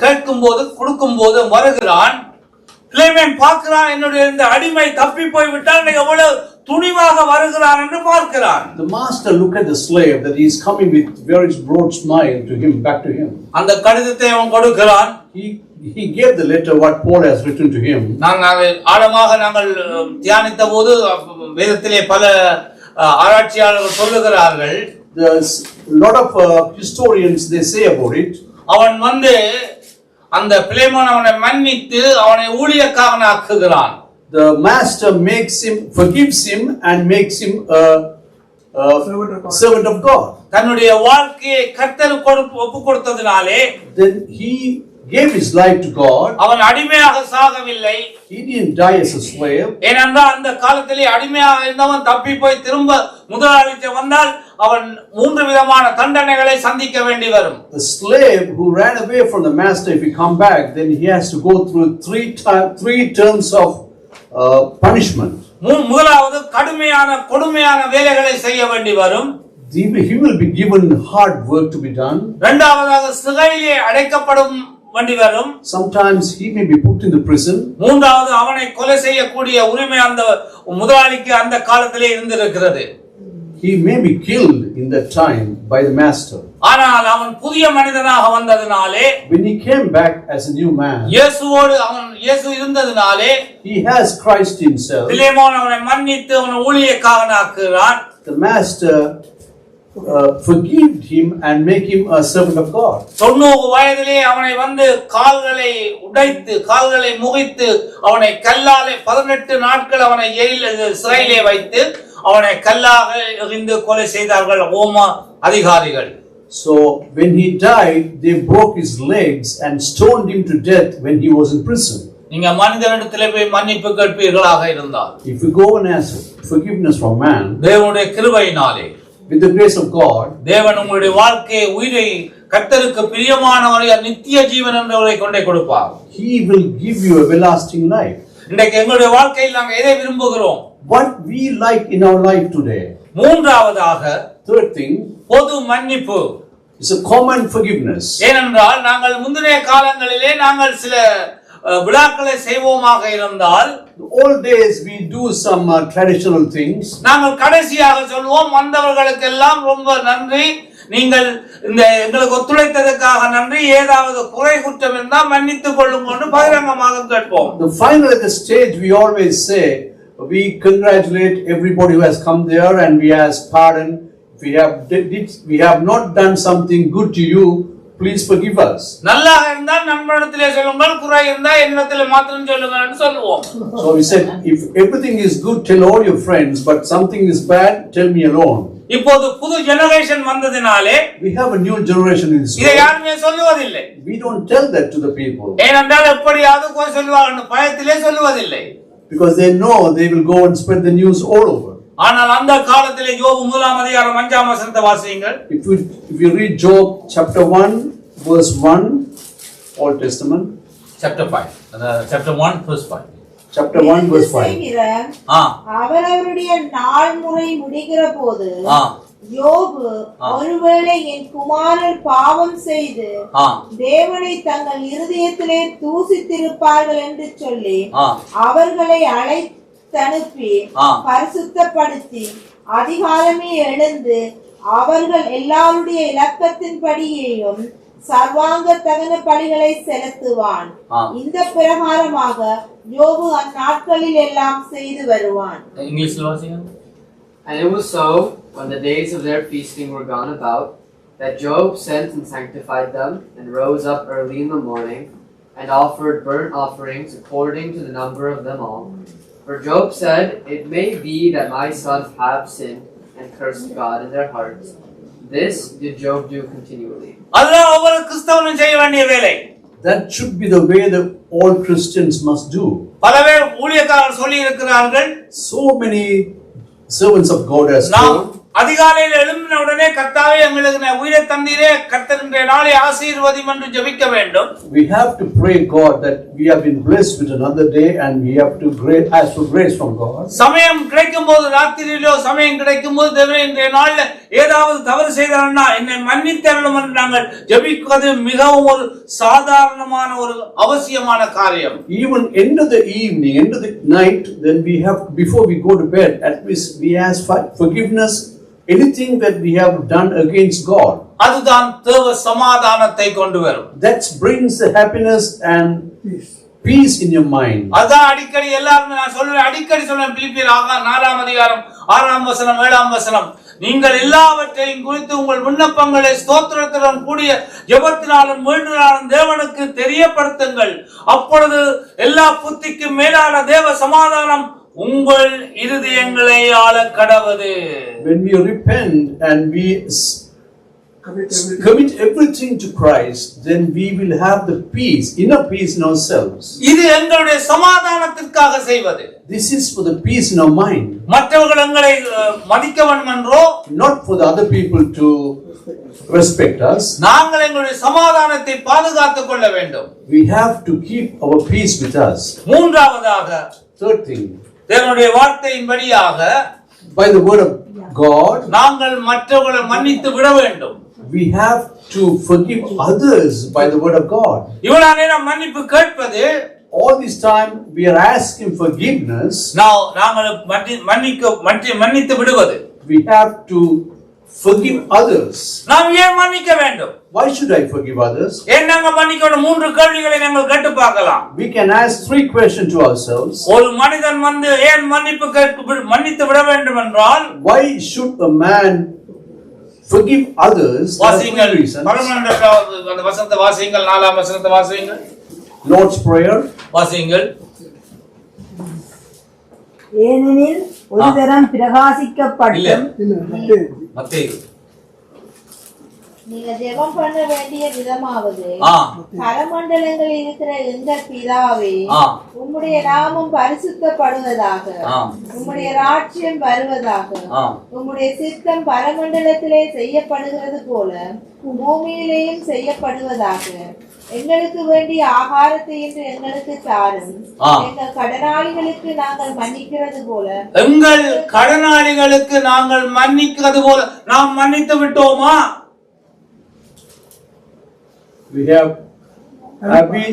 S1: கேட்கும் போது கொடுக்கும் போது வருகிறான். பிலேமோன் பார்க்கிறான், என்னுடைய இந்த அடிமை தப்பி போய் விட்டால் எவ்வளவு துணிவாக வருகிறான் என்று பார்க்கிறான்.
S2: The master looked at the slave that he is coming with very broad smile to him, back to him.
S1: அந்த கடிதத்தை அவன் கொடுக்கிறான்.
S2: He gave the letter what Paul has written to him.
S1: ஆழமாக நாங்கள் தியானித்த போது வேதத்திலே பல ஆராய்ச்சியாளர்கள் சொல்லுகிறார்கள்.
S2: There's a lot of historians they say about it.
S1: அவன் அந்த பிலேமோன் அவனை மன்னித்து அவனை ஊழியக்காரனாக ஆக்குகிறான்.
S2: The master forgives him and makes him a servant of God.
S1: தன்னுடைய வாழ்க்கையை கர்த்தருக்கு ஒப்பு கொடுத்ததினாலே
S2: Then he gave his life to God.
S1: அவன் அடிமையாக சாகவில்லை.
S2: He didn't die as a slave.
S1: ஏனென்றால் அந்த காலத்திலே அடிமையாக இருந்தவன் தப்பி போய் திரும்ப முதலாளிக்கு வந்தால் அவன் 3 விதமான தண்டனைகளை சந்திக்க வேண்டி வரும்.
S2: The slave who ran away from the master, if he come back, then he has to go through three terms of punishment.
S1: முதலாவது கொடுமையான வேலைகளை செய்ய வேண்டி வரும்.
S2: He will be given hard work to be done.
S1: இரண்டாவதாக சிறையிலே அடைக்கப்படும் வேண்டி வரும்.
S2: Sometimes he may be put in the prison.
S1: மூன்றாவது அவனை கொலை செய்யக்கூடிய உரிமை அந்த முதலாளிக்கு அந்த காலத்திலே இருந்திருக்கிறது.
S2: He may be killed in that time by the master.
S1: ஆனால் அவன் புதிய மனிதனாக வந்ததினாலே,
S2: when he came back as a new man,
S1: இயேசு இருந்ததினாலே,
S2: he has Christ himself.
S1: Philemon அவனை மன்னித்து அவனை ஊழியக்காரனாக்குகிறான்.
S2: The master forgive him and make him a servant of God.
S1: 90 வயதிலே அவனை கால்களை உடைத்து கால்களை முறித்து அவனை கல்லாலே 18 நாட்கள் அவனை சிறையிலே வைத்து அவனை கல்லாக எறிந்து கொலை செய்தார்கள் ரோமா அதிகாரிகள்.
S2: So when he died, they broke his legs and stoned him to death when he was in prison.
S1: நீங்க மனிதனிடத்திலே போய் மன்னிப்பு கேட்பீர்களாக இருந்தால்,
S2: if you go and ask forgiveness from man,
S1: தேவனுடைய கிருபையினாலே,
S2: with the grace of God,
S1: தேவன் உங்களுடைய வாழ்க்கையை உயிரை கர்த்தருக்கு பிரியமானவரை நித்திய ஜீவன் என்றவரை கொண்டே கொடுப்பார்.
S2: he will give you everlasting life.
S1: இன்றைக்கு எங்களுடைய வாழ்க்கையில் நாங்கள் எதை விரும்புகிறோம்?
S2: What we like in our life today.
S1: மூன்றாவதாக,
S2: third thing,
S1: பொது மன்னிப்பு.
S2: It's a common forgiveness.
S1: ஏனென்றால் நாங்கள் முந்தைய காலங்களிலே நாங்கள் சில விழாக்களை செய்வோமாக இருந்தால்,
S2: Old days we do some traditional things.
S1: நாங்கள் கடைசியாக சொல்வோம், வந்தவர்களுக்கெல்லாம் ரொம்ப நன்றி, நீங்கள் இந்த எங்களுக்கு ஒத்துழைத்ததற்காக நன்றி, ஏதாவது குறை குற்றம் இருந்தால் மன்னித்துக் கொள்ளுங்கள் பகிரங்கமாக கேட்போம்.
S2: The final at the stage we always say, we congratulate everybody who has come there and we ask pardon. If we have not done something good to you, please forgive us.
S1: நல்லா இருந்தால் நம்மிடத்திலே சொல்லுங்கள், குறை இருந்தால் என்னிடத்திலே மாத்திரம் சொல்லுங்கள் என்று சொல்லுவோம்.
S2: So we said, if everything is good, tell all your friends, but something is bad, tell me alone.
S1: இப்போது புது generation வந்ததினாலே
S2: We have a new generation in this
S1: இதை
S2: world.
S1: யாருமே சொல்லுவதில்லை.
S2: We don't tell that to the people
S1: ஏனென்றால் எப்படியாவது குறை சொல்லுவாங்க பயத்திலே சொல்லுவதில்லை.
S2: because they know they will go and spread the news all over.
S1: ஆனால் அந்த காலத்திலே யோபு 1:5 வாசியுங்கள்.
S2: If you read Job chapter 1 verse 1, Old Testament,
S1: chapter 5, chapter 1 verse 5.
S2: chapter 1 verse 5.
S4: அவரவருடைய நாள் முறை முடிகிற போது
S1: ஆ
S4: யோபு ஒருவேளை என் குமாரர் பாவம் செய்து தேவனை தங்கள் இருதயத்திலே தூசித்திருப்பார்கள் என்று சொல்லி அவர்களை அழைத்தனுப்பி பரிசுத்தப்படுத்தி அதிகாலமே எழுந்து அவர்கள் எல்லாருடைய இலக்கத்தின்படியேயும் சர்வாங்க தகன பலிகளை செலுத்துவான். இந்த பிரகாரமாக யோபு அந்நாட்களில் எல்லாம் செய்து வருவான்.
S1: இங்கிலீஷ்ல வாசிங்க.
S5: And it was so, when the days of their feasting were gone about, that Job sent and sanctified them, and rose up early in the morning, and offered burnt offerings according to the number of them all. For Job said, It may be that my sons have sinned, and cursed God in their hearts. This did Job do continually.
S1: அதுதான் ஒவ்வொரு கிறிஸ்தவனும் செய்ய வேண்டிய வேலை.
S2: That should be the way that all Christians must do.
S1: பல பேர் ஊழியக்காரர் சொல்லி இருக்கிறார்கள்,
S2: So many servants of God has
S1: நாம்
S2: told,
S1: அதிகாலையில் எழும்பின உடனே கர்த்தாவே எங்களுக்கு உயிரை தந்தீரே, கர்த்தர் இன்றைய நாளை ஆசீர்வதியும் என்று ஜெபிக்க வேண்டும்.
S2: we have to pray God that we have been blessed with another day and we have to ask for grace from God.
S1: சமயம் கிடைக்கும் போது, ராத்திரியிலோ சமயம் கிடைக்கும் போது, தேவனே இன்றைய நாள்ல ஏதாவது தவறு செய்தார்னா என்னை மன்னித்தருளும் என்று நாங்கள் ஜெபிப்பது மிகவும் ஒரு சாதாரணமான ஒரு அவசியமான காரியம்.
S2: Even end of the evening, end of the night, then we have, before we go to bed, at least we ask for forgiveness, anything that we have done against God.
S1: அதுதான் தேவ சமாதானத்தை கொண்டு வரும்.
S2: That brings the happiness and peace in your mind.
S1: அதான் அடிக்கடி எல்லாரும் நான் சொல்றேன், அடிக்கடி சொல்றேன், பிலிப்பியர் 4:6-7, நீங்கள் எல்லாவற்றையும் குறித்து உங்கள் விண்ணப்பங்களை ஸ்தோத்திரத்துடன் கூடிய ஜெபத்தினாலும் வேண்டுதலாலும் தேவனுக்கு தெரியப்படுத்துங்கள். அப்பொழுது எல்லா புத்திக்கும் மேலான தேவ சமாதானம் உங்கள் இருதயங்களை ஆள கடவது.
S2: When we repent and we commit everything to Christ, then we will have the peace, inner peace in ourselves.
S1: இது எங்களுடைய சமாதானத்திற்காக செய்வது.
S2: This is for the peace in our mind.
S1: மற்றவர்கள் எங்களை மதிக்க வேண்டும் என்றோ,
S2: not for the other people to respect us.
S1: நாங்கள் எங்களுடைய சமாதானத்தை பாதுகாத்துக் கொள்ள வேண்டும்.
S2: We have to keep our peace with us.
S1: மூன்றாவதாக,
S2: third thing,
S1: தேவனுடைய வார்த்தையின்படியாக
S2: by the word of God,
S1: நாங்கள் மற்றவர்களை மன்னித்து விட வேண்டும்.
S2: we have to forgive others by the word of God.
S1: இவ்வளவு நேரம் மன்னிப்பு கேட்பது,
S2: all this time we are asking forgiveness.
S1: நாங்கள் மன்னித்து விடுவது.
S2: We have to forgive others.
S1: நாம் ஏன் மன்னிக்க வேண்டும்?
S2: Why should I forgive others?
S1: ஏன் நாங்கள் மன்னிக்க வேண்டும்? 3 கேள்விகளை நாங்கள் கேட்டு பார்க்கலாம்.
S2: We can ask 3 questions to ourselves.
S1: ஒரு மனிதன் ஏன் மன்னித்து விட வேண்டும் என்றால்,
S2: why should a man forgive others?
S1: வாசிங்கள் 12வது அந்த வசனத்தை வாசிங்கள், 4ஆம் வசனத்தை வாசிங்கள்.
S2: Lord's Prayer
S1: வாசிங்கள்.
S3: ஏனெனில் ஒரு தரம் பிரகாசிக்கப்பட்டும்
S1: மத்தேயு
S4: நீங்க ஜெபம் பண்ண வேண்டிய விதமாவது, பரமண்டலங்களில் இருக்கிற எங்கள் பிதாவே, உம்முடைய நாமம் பரிசுத்தப்படுவதாக, உம்முடைய ராஜ்யம் வருவதாக, உம்முடைய சித்தம் பரமண்டலத்திலே செய்யப்படுகிறது போல பூமியிலேயும் செய்யப்படுவதாக. எங்களுக்கு வேண்டிய ஆகாரத்தை இன்று எங்களுக்கு தாரும். எங்கள் கடனாளிகளுக்கு நாங்கள் மன்னிக்கிறது போல,
S1: எங்கள் கடனாளிகளுக்கு நாங்கள் மன்னிக்கிறது போல. நாம் மன்னித்து விட்டோமா?
S2: have we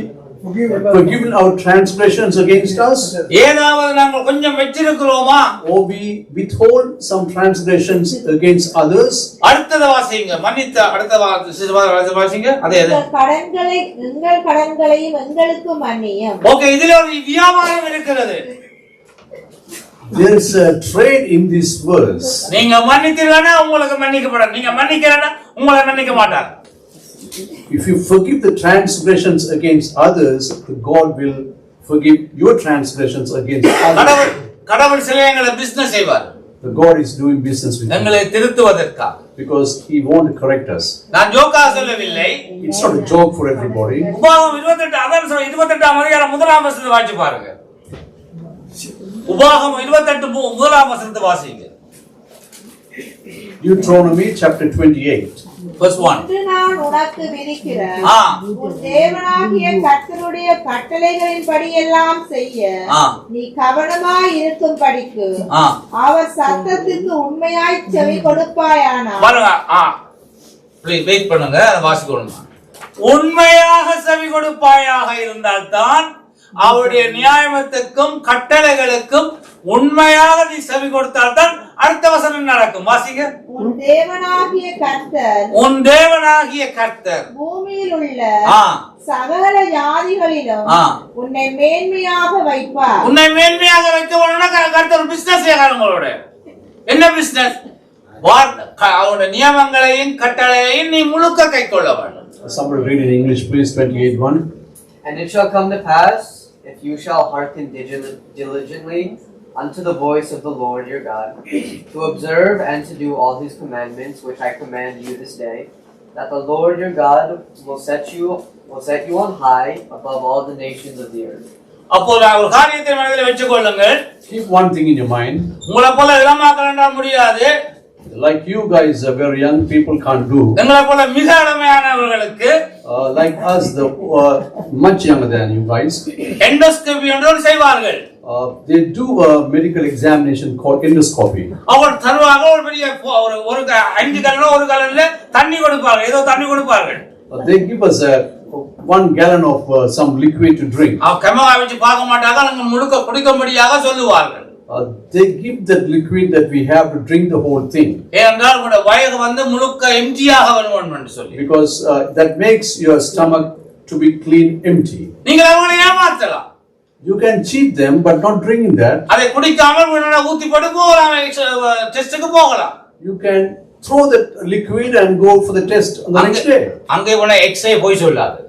S2: forgiven our transgressions against us?
S1: ஏதாவது நாங்கள் கொஞ்சம் வெச்சிருக்கிறோமா?
S2: Or we withhold some transgressions against others?
S1: அடுத்தத வாசிங்க. மன்னித்த அடுத்த வாசிங்க. அதே
S4: எங்கள் கடன்களையும் எங்களுக்கு மன்னியும்.
S1: ஓகே, இதுல ஒரு வியாபாரம் இருக்கிறது.
S2: There is a trade in this verse.
S1: நீங்க மன்னித்தீங்கன்னா உங்களுக்கு மன்னிக்கப்படும். நீங்க மன்னிக்கலன்னா உங்களை மன்னிக்க மாட்டார்.
S2: If you forgive the transgressions against others, God will forgive your transgressions against others.
S1: கடவுள் சிலையங்களை பிசினஸ் செய்வார்.
S2: The God is doing business with
S1: எங்களை திருத்துவதற்காக.
S2: because He wants to correct us.
S1: நான் ஜோக்கா சொல்லவில்லை.
S2: It's not a joke for everybody.
S1: உபாகமம் 28ஆம் அதிகாரம் 1ஆம் வசனத்தை வாசிச்சு பாருங்க. உபாகமம் 28 1ஆம் வசனத்தை வாசிங்க.
S2: Deuteronomy chapter 28.
S1: Verse 1.
S4: இன்று நான் உனக்கு விதிக்கிற உன் தேவனாகிய கர்த்தருடைய கட்டளைகளின்படி எல்லாம் செய்ய நீ கவனமாய் இருக்கும்படிக்கு அவர் சத்தத்துக்கு உண்மையாய் செவி கொடுப்பாயானால்.
S1: பாருங்க, ப்ளீஸ் வெயிட் பண்ணுங்க, வாசிக்கணும். உண்மையாக செவி கொடுப்பாயாக இருந்தால்தான் அவருடைய நியாயத்துக்கும் கட்டளைகளுக்கும் உண்மையாக நீ செவி கொடுத்தால்தான் அடுத்த வசனம் நடக்கும். வாசிங்க.
S4: உன் தேவனாகிய கர்த்தர்
S1: பூமியில்
S4: உள்ள சகல ஜாதிகளிலும் உன்னை மேன்மையாக வைப்பார்.
S1: உன்னை மேன்மையாக வைக்கணும்னா கர்த்தர் பிசினஸ் செய்யறாரு. உங்களோட என்ன பிசினஸ்? அவருடைய நியமங்களையும் கட்டளையையும் நீ முழுக்க கைக்கொள்ள வேண்டும்.
S2: Somebody read in English, please. 28:1.
S5: And it shall come to pass, if you shall hearken diligently unto the voice of the Lord your God, to observe and to do all His commandments which I command you this day, that the Lord your God will set you on high above all the nations of the earth.
S1: அப்போது ஒரு காரியத்தை மனதில் வெச்சுக் கொள்ளுங்கள்.
S2: Keep one thing in your mind.
S1: உங்களை போல இளமாக்கள் என்றால் முடியாது.
S2: Like you guys are very young people can't do.
S1: எங்களை போல மிக இளமையானவர்களுக்கு
S2: like us, the much younger than you guys,
S1: endoscopy என்று செய்வார்கள்.
S2: They do a medical examination called endoscopy.
S1: அவர் தருவாங்க ஒரு பெரிய ஒரு 5 கலனோ ஒரு கலன்ல தண்ணி கொடுப்பார்கள். ஏதோ தண்ணி கொடுப்பார்கள்.
S2: They give us 1 gallon of some liquid to drink.
S1: Camera வச்சு பார்க்க மாட்டாங்க, நம்ம முழுக்க குடிக்கும்படியாக சொல்லுவார்கள்.
S2: They give that liquid that we have to drink the whole thing.
S1: ஏனென்றால் உங்க வயிறு வந்து முழுக்க எம்டியாக வரணும் என்று சொல்லி.
S2: Because that makes your stomach to be clean empty.
S1: நீங்க அவங்களை ஏமாத்தலாம்.
S2: You can cheat them but not drinking that.
S1: அதை குடிக்காமல் உடனே ஊத்தி போட்டு போகலாம், டெஸ்டுக்கு போகலாம்.
S2: You can throw that liquid and go for the test on the next day.
S1: அங்கே போனா எக்ஸ்ரே போய் சொல்லாது.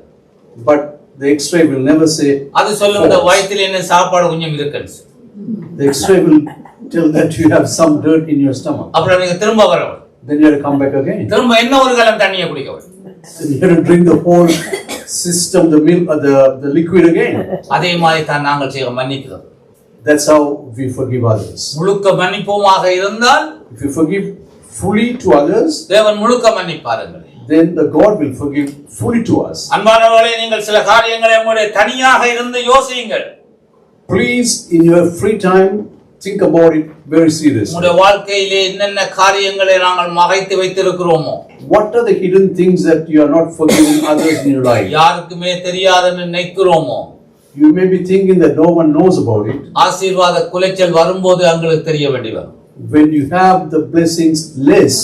S2: But the X-ray will never say.
S1: அது சொல்லும் இந்த வயிற்றில் என்ன சாப்பாடு கொஞ்சம் இருக்குன்னு.
S2: The X-ray will tell that you have some dirt in your stomach.
S1: அப்புறம் நீங்க திரும்ப வரணும்.
S2: Then you have to come back again.
S1: திரும்ப என்ன ஒரு கலம் தண்ணியை குடிக்க வேண்டும்.
S2: Then you have to drink the whole system, the milk, the liquid again.
S1: அதே மாதிரி தான் நாங்கள் செய்ய மன்னிக்கிறோம்.
S2: That's how we forgive others.
S1: முழுக்க மன்னிப்போமாக இருந்தால்,
S2: if you forgive fully to others,
S1: தேவன் முழுக்க மன்னிப்பார்கள்.
S2: then the God will forgive fully to us.
S1: அன்பானவர்களே, நீங்கள் சில காரியங்களை உங்களுடைய தனியாக இருந்து யோசியுங்கள்.
S2: Please, in your free time, think about it very seriously.
S1: உங்களுடைய வாழ்க்கையிலே என்னென்ன காரியங்களை நாங்கள் மறைத்து வைத்திருக்கிறோமோ,
S2: what are the hidden things that you are not forgiving others in your life?
S1: யாருக்குமே தெரியாதுன்னு நினைக்கிறோமோ,
S2: you may be thinking that no one knows about it.
S1: ஆசீர்வாத குலைச்சல் வரும்போது உங்களுக்கு தெரிய வேண்டி வரும்.
S2: When you have the blessings less,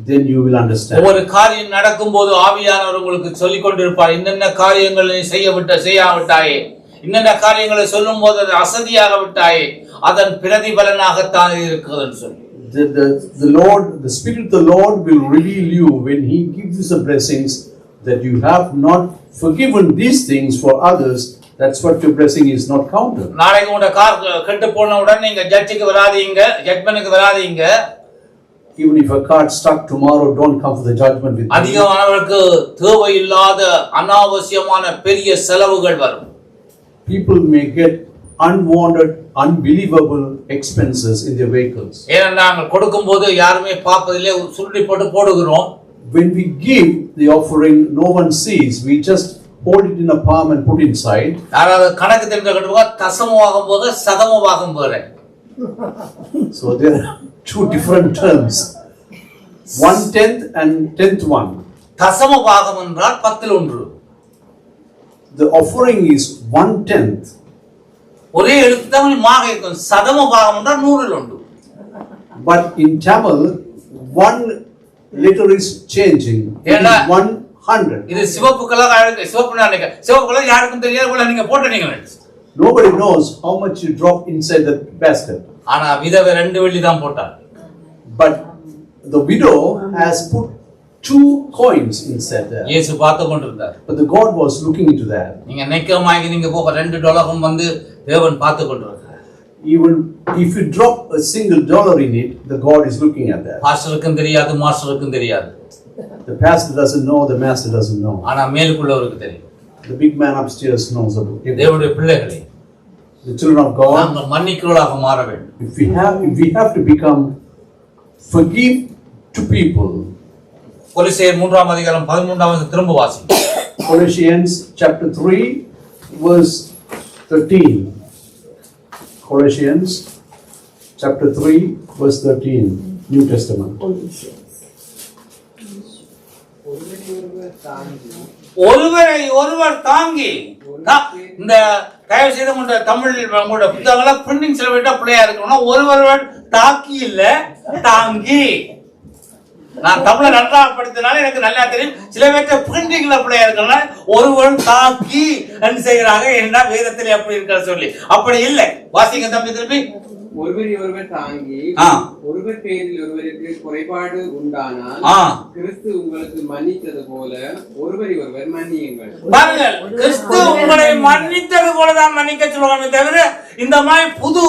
S2: then you will understand.
S1: ஒவ்வொரு காரியம் நடக்கும்போது ஆவியானவர் உங்களுக்கு சொல்லிக் கொண்டிருப்பார். என்னென்ன காரியங்களை செய்யாவிட்டாயே, என்னென்ன காரியங்களை சொல்லும் போது அது அசதியாக விட்டாயே, அதன் பிரதிபலனாகத்தான் இருக்குதுன்னு சொல்லி.
S2: The Lord, the Spirit of the Lord will reveal you when He gives you the blessings that you have not forgiven these things for others. That's what your blessing is not counted.
S1: நாளைக்கு உங்க car கெட்டு போன உடனே நீங்க ஜட்ஜுக்கு வராதீங்க, ஜட்ஜ்மென்ட்க்கு வராதீங்க.
S2: Even if a car stuck tomorrow, don't come for the judgment with me.
S1: அதிகமானவர்களுக்கு தேவையில்லாத அனாவசியமான பெரிய செலவுகள் வரும்.
S2: People may get unwanted, unbelievable expenses in their vehicles.
S1: ஏன்னா நாங்கள் கொடுக்கும்போது யாருமே பார்ப்பதிலே சுருட்டி போட்டு போடுகிறோம்.
S2: When we give the offering, no one sees. We just hold it in a palm and put inside.
S1: யாராவது கணக்கு தெரிஞ்ச கட்டுவா தசமமாகும் போது சதமமாகும் போது.
S2: So there are 2 different terms. 1/10 and 10th one.
S1: தசம பாகம் என்றால் 10ல் 1.
S2: the offering is 1/10.
S1: ஒரே எழுத்து தான் மாக இருக்கும். சதம பாகம் என்றால் 100ல் உண்டு.
S2: But in Tamil, 1 letter is changing. It is 100.
S1: இது சிவப்பு கலர் சிவப்பு கலர் யாருக்கும் தெரியாது போல நீங்க போட்டீங்க.
S2: Nobody knows how much you drop inside the basket.
S1: ஆனா விதவை 2 வெள்ளி தான் போட்டார்.
S2: But the widow has put 2 coins inside there.
S1: இயேசு பார்த்து கொண்டிருந்தார்.
S2: But the God was looking into that.
S1: நீங்க நெக்கமாகி நீங்க போக $2 வந்து தேவன் பார்த்து கொண்டிருக்கிறார்.
S2: Even if you drop a single dollar in it, the God is looking at that.
S1: பாஸ்டருக்கும் தெரியாது, மாஸ்டருக்கும் தெரியாது.
S2: The pastor doesn't know, the master doesn't know.
S1: ஆனா மேலுக்குள்ளவருக்கு தெரியும்.
S2: The big man upstairs knows about it.
S1: தேவனுடைய பிள்ளைகளே,
S2: The children of God,
S1: நாங்கள் மன்னிக்கிறவர்களாக மாற வேண்டும்.
S2: if we have to become forgive to people.
S1: கொலோசியர் 3ஆம் அதிகாரம் 13ஆம் வசனம் திரும்ப வாசிங்க.
S2: Colossians chapter 3 verse 13. Colossians chapter 3 verse 13, New Testament.
S1: ஒருவரை ஒருவர் தாங்கி இந்த தயவு செய்து உங்களோட தமிழ் உங்களோட புத்தகங்கள பிரிண்டிங் சில விட்டா பிள்ளையா இருக்கணும்னா ஒருவர் தாக்கி இல்ல தாங்கி. நான் தமிழை நன்றாக படித்தனால எனக்கு நல்லா தெரியும். சில பேர்ட்ட பிரிண்டிங்ல பிள்ளையா இருக்கணும்னா ஒருவர் தாக்கி என்று செய்கிறாங்க. என்ன வேதத்திலே அப்படி இருக்கிற சொல்லி அப்படி இல்லை. வாசிங்க தம்பி திருப்பி.
S6: ஒருவரை ஒருவர் தாங்கி ஒருவர் பேரில் ஒருவருக்கு குறைபாடு உண்டானால் கிறிஸ்து உங்களுக்கு மன்னித்தது போல ஒருவரை ஒருவர் மன்னியுங்கள்.
S1: பாருங்கள், கிறிஸ்து உங்களை மன்னித்தது போலதான் மன்னிக்க சொல்லுவாங்க தவிர இந்த மாதிரி புது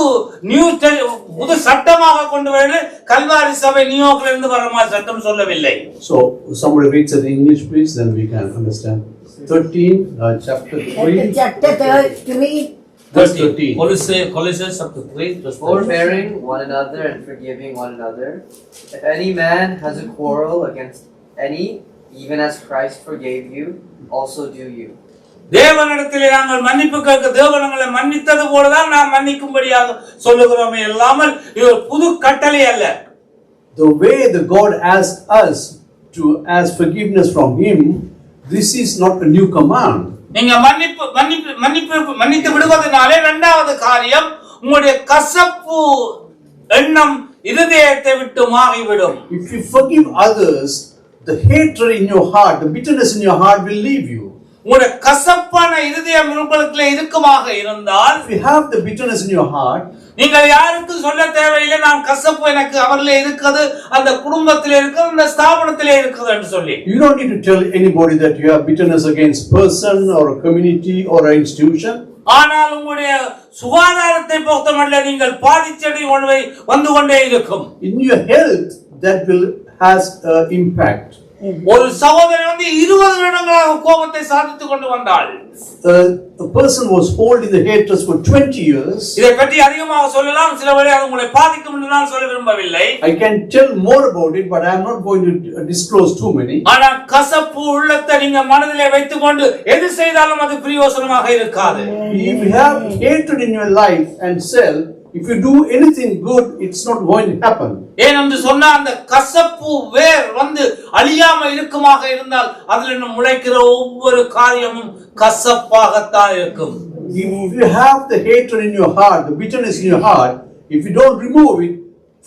S1: சட்டமாக கொண்டு வந்து கல்வாரி சபை நியூயார்க்ல இருந்து வர மாதிரி சட்டம் சொல்லவில்லை.
S2: So somebody reads it in English please, then we can understand. 13 chapter 3
S3: chapter 3
S2: verse 13.
S1: Colossians chapter 3
S5: Forbearing one another and forgiving one another. If any man has a quarrel against any, even as Christ forgave you, also do you.
S1: தேவனிடத்திலே நாங்கள் மன்னிப்பு கேட்க தேவன் எங்களை மன்னித்தது போலதான் நாம் மன்னிக்கும்படியாக சொல்லுகிறோமே இல்லாமல் இது புது கட்டளை அல்ல.
S2: The way the God asked us to ask forgiveness from him, this is not a new command.
S1: நீங்க மன்னித்து விடுவதனாலே இரண்டாவது காரியம் உங்களுடைய கசப்பு எண்ணம் இருதயத்தை விட்டு மாறிவிடும்.
S2: If you forgive others, the hatred in your heart, the bitterness in your heart will leave you.
S1: உங்களுடைய கசப்பான இருதயம் உங்களுக்குள்ள இருக்குமாக இருந்தால்,
S2: if you have the bitterness in your heart,
S1: நீங்கள் யாருக்கும் சொல்ல தேவையில்லை நான் கசப்பு எனக்கு அவர்ல இருக்குது, அந்த குடும்பத்திலே இருக்குது, அந்த ஸ்தாபனத்திலே இருக்குது என்று சொல்லி.
S2: You don't need to tell anybody that you have bitterness against person or a community or an institution.
S1: ஆனால் உங்களுடைய சுகாதாரத்தை பொறுத்தமட்டில் நீங்கள் பாதிச்சடி வந்து கொண்டே இருக்கும்.
S2: In your health that will has impact.
S1: ஒரு சகோதரன் 20 வருடங்களாக கோபத்தை சாதித்துக் கொண்டு வந்தாள்.
S2: A person was holding the hatred for 20 years.
S1: இதை பற்றி அதிகமாக சொல்லலாம், சில வேளை அது உங்களை பாதிக்கும் என்று நான் சொல்ல விரும்பவில்லை.
S2: I can tell more about it, but I am not going to disclose too many.
S1: ஆனா கசப்பு உள்ளத்தை நீங்க மனதிலே வைத்துக்கொண்டு எது செய்தாலும் அது பிரயோசனமாக இருக்காது.
S2: If you have hatred in your life and self, if you do anything good, it's not going to happen.
S1: ஏனென்று சொன்னா அந்த கசப்பு வேர் அழியாம இருக்குமாக இருந்தால் அதில் முளைக்கிற ஒவ்வொரு காரியமும் கசப்பாகத்தான் இருக்கும்.
S2: If you have the hatred in your heart, the bitterness in your heart, if you don't remove it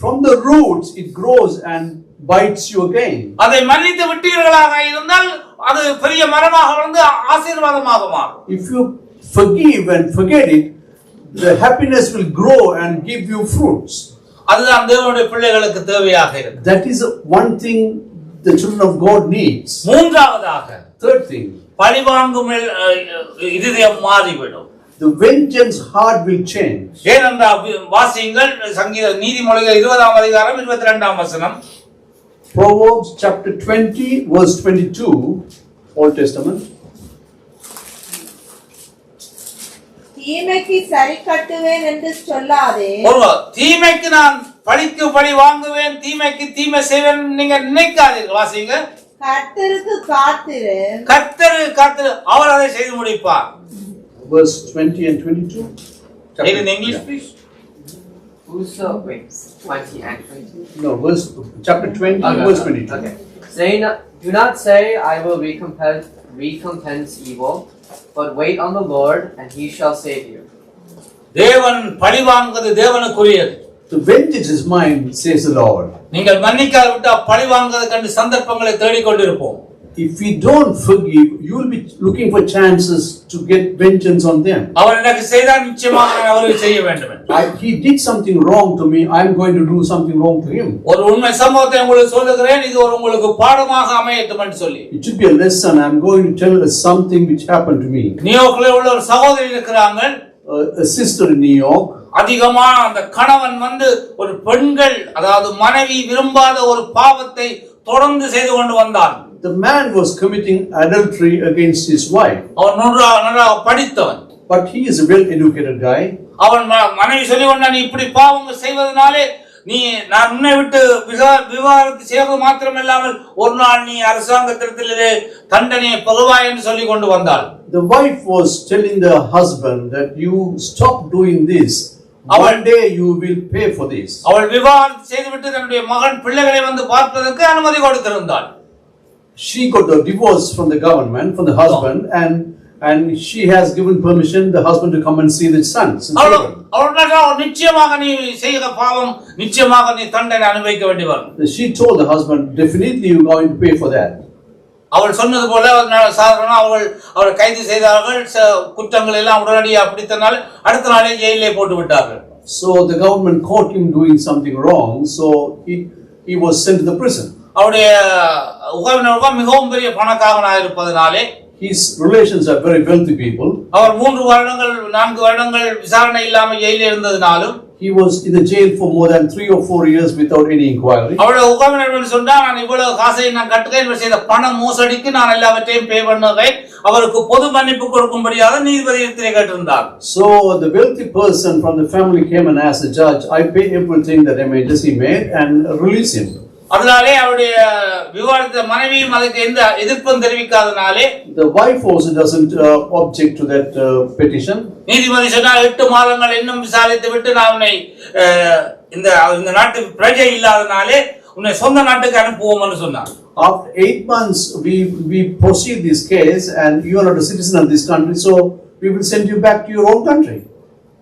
S2: from the roots, it grows and bites you again.
S1: அதை மன்னித்து விட்டீர்களாக இருந்தால் அது பெரிய மரமாக வந்து ஆசீர்வாதமாக மாறும்.
S2: If you forgive and forget it, the happiness will grow and give you fruits.
S1: அதுதான் தேவனுடைய பிள்ளைகளுக்கு தேவையாக இருக்கு.
S2: That is one thing the children of God needs.
S1: மூன்றாவதாக,
S2: third thing,
S1: பழிவாங்கும் இதயம் மாறிவிடும்.
S2: the vengeance heart will change.
S1: ஏனென்றால் வாசியுங்கள் சங்கீத நீதிமொழிகள் 20ஆம் அதிகாரம் 22ஆம் வசனம்.
S2: Proverbs chapter 20 verse 22, Old Testament.
S4: தீமைக்கு சரி கட்டுவேன் என்று சொல்லாதே.
S1: தீமைக்கு நான் பழிக்கு பழி வாங்குவேன், தீமைக்கு தீமை செய்வேன் நீங்க நினைக்காதீர்கள். வாசிங்க.
S4: கர்த்தருக்கு காத்திரு.
S1: கர்த்தர் அவர் அதை செய்து முடிப்பார்.
S2: Verse 20 and 22.
S1: In English please.
S5: Whoso, wait, 20 and 22.
S2: No, chapter 20 verse 22.
S5: Okay. Do not say I will recompense evil. But wait on the Lord, and he shall save you.
S1: தேவன் பழிவாங்குவது தேவனுக்குரியது.
S2: The vengeance is mine, says the Lord.
S1: நீங்கள் மன்னிக்காவிட்டால் பழிவாங்குவதற்கு கண்டு சந்தர்ப்பங்களை தேடிக்கொண்டிருப்போம்.
S2: If we don't forgive, you will be looking for chances to get vengeance on them.
S1: அவர் எனக்கு செய்தால் நிச்சயமாக நான் அவருக்கு செய்ய வேண்டும்.
S2: He did something wrong to me, I am going to do something wrong to him.
S1: ஒரு உண்மை சம்பவத்தை உங்களுக்கு சொல்லுகிறேன், இது ஒரு உங்களுக்கு பாடமாக அமையட்டும் என்று சொல்லி.
S2: It should be a lesson. I am going to tell us something which happened to me.
S1: நியூயார்க்ல உள்ள ஒரு சகோதரி இருக்கிறாங்க,
S2: A sister in New York.
S1: அதிகமான அந்த கணவன் ஒரு பெண்கள் அதாவது மனைவி விரும்பாத ஒரு பாவத்தை தொடர்ந்து செய்து கொண்டு வந்தான்.
S2: The man was committing adultery against his wife.
S1: அவன் நன்றாக படித்தவன்.
S2: But he is a well-educated guy.
S1: அவன் மனைவி சொல்லி கொண்டான், நீ இப்படி பாவங்கள் செய்வதனாலே நான் உன்னை விட்டு விவாகரத்து செய்வது மாத்திரமில்லாமல் ஒரு நாள் நீ அரசாங்கத்திலே தண்டனையை பெறுவாய் என்று சொல்லி கொண்டு வந்தாள்.
S2: The wife was telling the husband that you stop doing this. One day you will pay for this.
S1: அவள் விவாகரத்து செய்துவிட்டு தன்னுடைய மகன் பிள்ளைகளை பார்ப்பதற்கு அனுமதி கொடுத்திருந்தாள்.
S2: She got the divorce from the government, from the husband, and she has given permission the husband to come and see the sons.
S1: நிச்சயமாக நீ செய்கிற பாவம் நிச்சயமாக நீ தண்டனை அனுபவிக்க வேண்டி வரும்.
S2: She told the husband, definitely you are going to pay for that.
S1: அவள் சொன்னது போல சாதாரண அவள் கைது செய்தார்கள், குற்றங்கள் எல்லாம் உடனடியாக பிடித்தனால் அடுத்த நாளே ஜெயிலே போட்டு விட்டார்கள்.
S2: So the government caught him doing something wrong, so he was sent to the prison.
S1: அவருடைய உறவினர்கள் மிகவும் பெரிய பணக்காரனாக இருப்பதனாலே
S2: his relations are very wealthy people.
S1: அவர் 3 வருடங்கள் 4 வருடங்கள் விசாரணை இல்லாமல் ஜெயிலில் இருந்ததனாலும்
S2: he was in the jail for more than 3 or 4 years without any inquiry.
S1: அவருடைய உறவினர்கள் சொன்னார், நான் இவ்வளவு காசை நான் கட்டுகிறேன், செய்த பண மோசடிக்கு நான் எல்லாவற்றையும் பே பண்ணுகிறேன், அவருக்கு பொது மன்னிப்பு கொடுக்கும்படியாக நீதிபதியிடத்திலே கேட்டிருந்தார்.
S2: So the wealthy person from the family came and asked the judge, I pay everything that damages he made and release him.
S1: அதனாலே அவருடைய விவாதத்தை மனைவியும் அதுக்கு எந்த எதிர்ப்பும் தெரிவிக்காதனாலே
S2: the wife also doesn't object to that petition.
S1: நீதிபதி சொன்னார், 8 மாதங்கள் இன்னும் விசாரித்து விட்டு நான் உன்னை இந்த நாட்டு பிரஜை இல்லாதனாலே உன்னை சொந்த நாட்டுக்கு அனுப்புவோம் என்று சொன்னார்.
S2: After 8 months we proceed this case and you are not a citizen of this country, so we will send you back to your own country.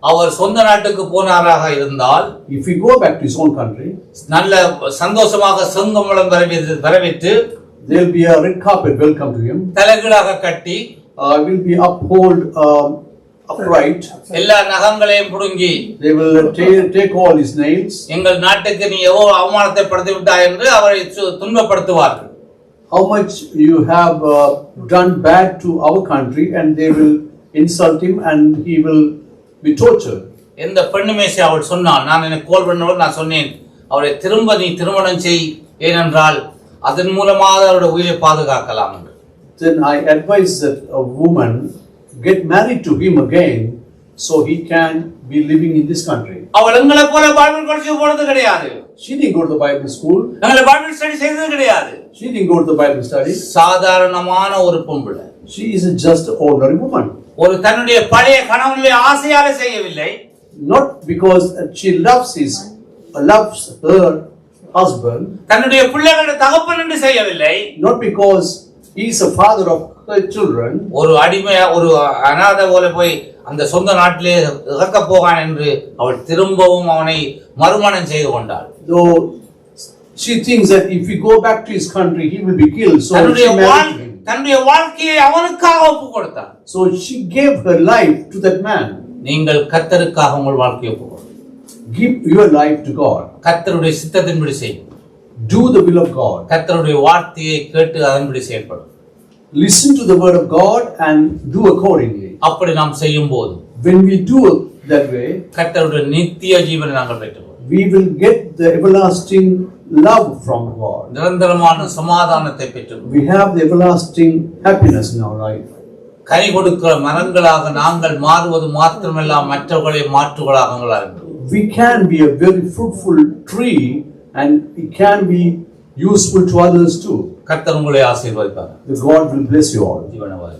S1: அவர் சொந்த நாட்டுக்கு போனாராக இருந்தால்,
S2: if we go back to his own country,
S1: நல்ல சந்தோஷமாக செங்கமலம் வரவேற்று
S2: there will be a red carpet welcome to him.
S1: தலைகீழாக கட்டி
S2: will be upright.
S1: எல்லா நகங்களையும் புடுங்கி
S2: they will take all his nails.
S1: எங்கள் நாட்டுக்கு நீ எவ்வளவு அவமானத்தை படுத்தி விட்டாய் என்று அவரை துன்பப்படுத்துவார்கள்.
S2: How much you have done bad to our country, and they will insult him and he will be tortured.
S1: எந்த பெண்ணுமேசி அவள் சொன்னாள், நான் எனக்கு கோல் பண்ணவள் நான் சொன்னேன், அவரை திரும்ப நீ திருமணம் செய், ஏனென்றால் அதன் மூலமாக அவருடைய உயிரை பாதுகாக்கலாம் என்று.
S2: Then I advise that a woman get married to him again so he can be living in this country.
S1: அவள் எங்களை போல பைபிள் படிச்சு போனது கிடையாது.
S2: She didn't go to the Bible school.
S1: எங்களை பைபிள் ஸ்டடி செய்தது கிடையாது.
S2: She didn't go to the Bible study.
S1: சாதாரணமான ஒரு பொம்பளை.
S2: She is just an ordinary woman.
S1: ஒரு தன்னுடைய பழைய கணவனுடைய ஆசையால செய்யவில்லை.
S2: Not because she loves her husband.
S1: தன்னுடைய பிள்ளைகளுடைய தகப்பன் என்று செய்யவில்லை.
S2: Not because he is a father of her children.
S1: ஒரு அடிமையா ஒரு அநாதை போல போய் அந்த சொந்த நாட்டிலே இறக்க போகான் என்று அவள் திரும்பவும் அவனை மறுமணம் செய்து கொண்டாள்.
S2: Though she thinks that if we go back to his country he will be killed, so she married him.
S1: தன்னுடைய வாழ்க்கையை அவனுக்காக ஒப்பு கொடுத்தாள்.
S2: So she gave her life to that man.
S1: நீங்கள் கர்த்தருக்காக உங்கள் வாழ்க்கையை ஒப்பு கொடுங்கள்.
S2: Give your life to God.
S1: கர்த்தருடைய சித்தத்தின்படி செய்யுங்கள்.
S2: Do the will of God.
S1: கர்த்தருடைய வார்த்தையை கேட்டு அதன்படி செயல்படும்.
S2: Listen to the word of God and do accordingly.
S1: அப்படி நாம் செய்யும்போது
S2: When we do it that way,
S1: கர்த்தருடைய நித்திய ஜீவனை நாங்கள் பெற்றுக்கொள்வோம்.
S2: we will get the everlasting love from God.
S1: நிரந்தரமான சமாதானத்தை பெற்றுக்கொள்வோம்.
S2: We have the everlasting happiness in our life.
S1: கனி கொடுக்கிற மரங்களாக நாங்கள் மாறுவது மாத்திரமல்ல, மற்றவர்களை மாற்றுகளாக
S2: We can be a very fruitful tree and it can be useful to others too.
S1: கர்த்தர் உங்களை ஆசீர்வதிப்பார்.
S2: God will bless you all.
S1: ஜீவனவாய்